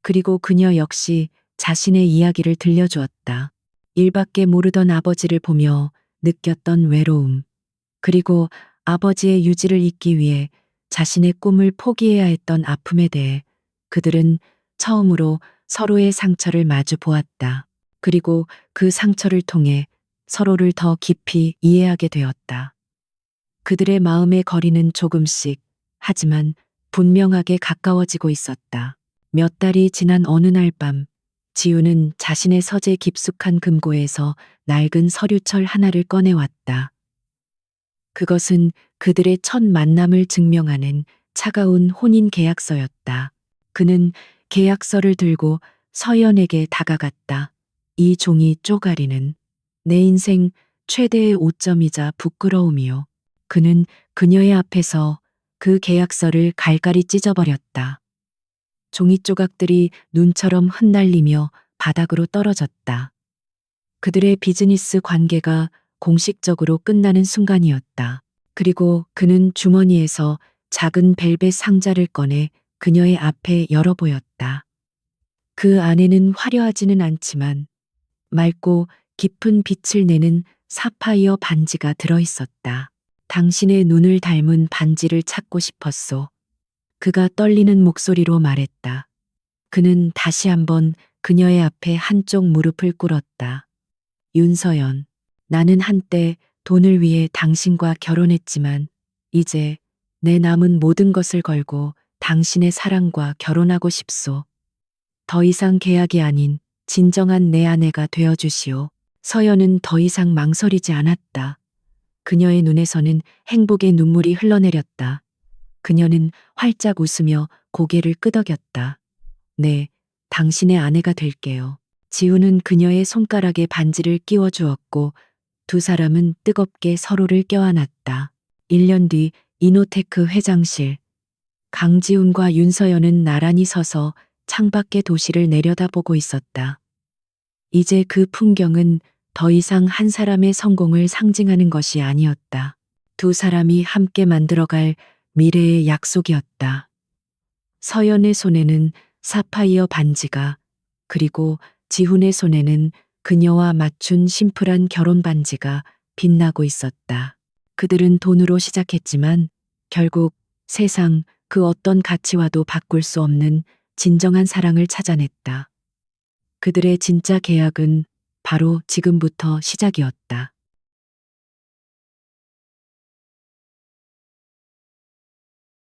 그리고 그녀 역시 자신의 이야기를 들려주었다. 일밖에 모르던 아버지를 보며 느꼈던 외로움, 그리고 아버지의 유지를 잇기 위해 자신의 꿈을 포기해야 했던 아픔에 대해 그들은 처음으로 서로의 상처를 마주 보았다. 그리고 그 상처를 통해 서로를 더 깊이 이해하게 되었다. 그들의 마음의 거리는 조금씩, 하지만 분명하게 가까워지고 있었다. 몇 달이 지난 어느 날 밤, 지우는 자신의 서재 깊숙한 금고에서 낡은 서류철 하나를 꺼내왔다. 그것은 그들의 첫 만남을 증명하는 차가운 혼인 계약서였다. 그는 계약서를 들고 서연에게 다가갔다. 이 종이 쪼가리는 내 인생 최대의 오점이자 부끄러움이요. 그는 그녀의 앞에서 그 계약서를 갈갈이 찢어버렸다. 종이 조각들이 눈처럼 흩날리며 바닥으로 떨어졌다. 그들의 비즈니스 관계가 공식적으로 끝나는 순간이었다. 그리고 그는 주머니에서 작은 벨벳 상자를 꺼내 그녀의 앞에 열어보였다. 그 안에는 화려하지는 않지만 맑고 깊은 빛을 내는 사파이어 반지가 들어있었다. 당신의 눈을 닮은 반지를 찾고 싶었소. 그가 떨리는 목소리로 말했다. 그는 다시 한번 그녀의 앞에 한쪽 무릎을 꿇었다. 윤서연, 나는 한때 돈을 위해 당신과 결혼했지만 이제 내 남은 모든 것을 걸고 당신의 사랑과 결혼하고 싶소. 더 이상 계약이 아닌 진정한 내 아내가 되어주시오. 서연은 더 이상 망설이지 않았다. 그녀의 눈에서는 행복의 눈물이 흘러내렸다. 그녀는 활짝 웃으며 고개를 끄덕였다. 네, 당신의 아내가 될게요. 지우는 그녀의 손가락에 반지를 끼워 주었고 두 사람은 뜨겁게 서로를 껴안았다. 1년 뒤 이노테크 회장실. 강지훈과 윤서연은 나란히 서서 창밖의 도시를 내려다보고 있었다. 이제 그 풍경은 더 이상 한 사람의 성공을 상징하는 것이 아니었다. 두 사람이 함께 만들어갈 미래의 약속이었다. 서연의 손에는 사파이어 반지가, 그리고 지훈의 손에는 그녀와 맞춘 심플한 결혼 반지가 빛나고 있었다. 그들은 돈으로 시작했지만 결국 세상 그 어떤 가치와도 바꿀 수 없는 진정한 사랑을 찾아냈다. 그들의 진짜 계약은 바로 지금부터 시작이었다.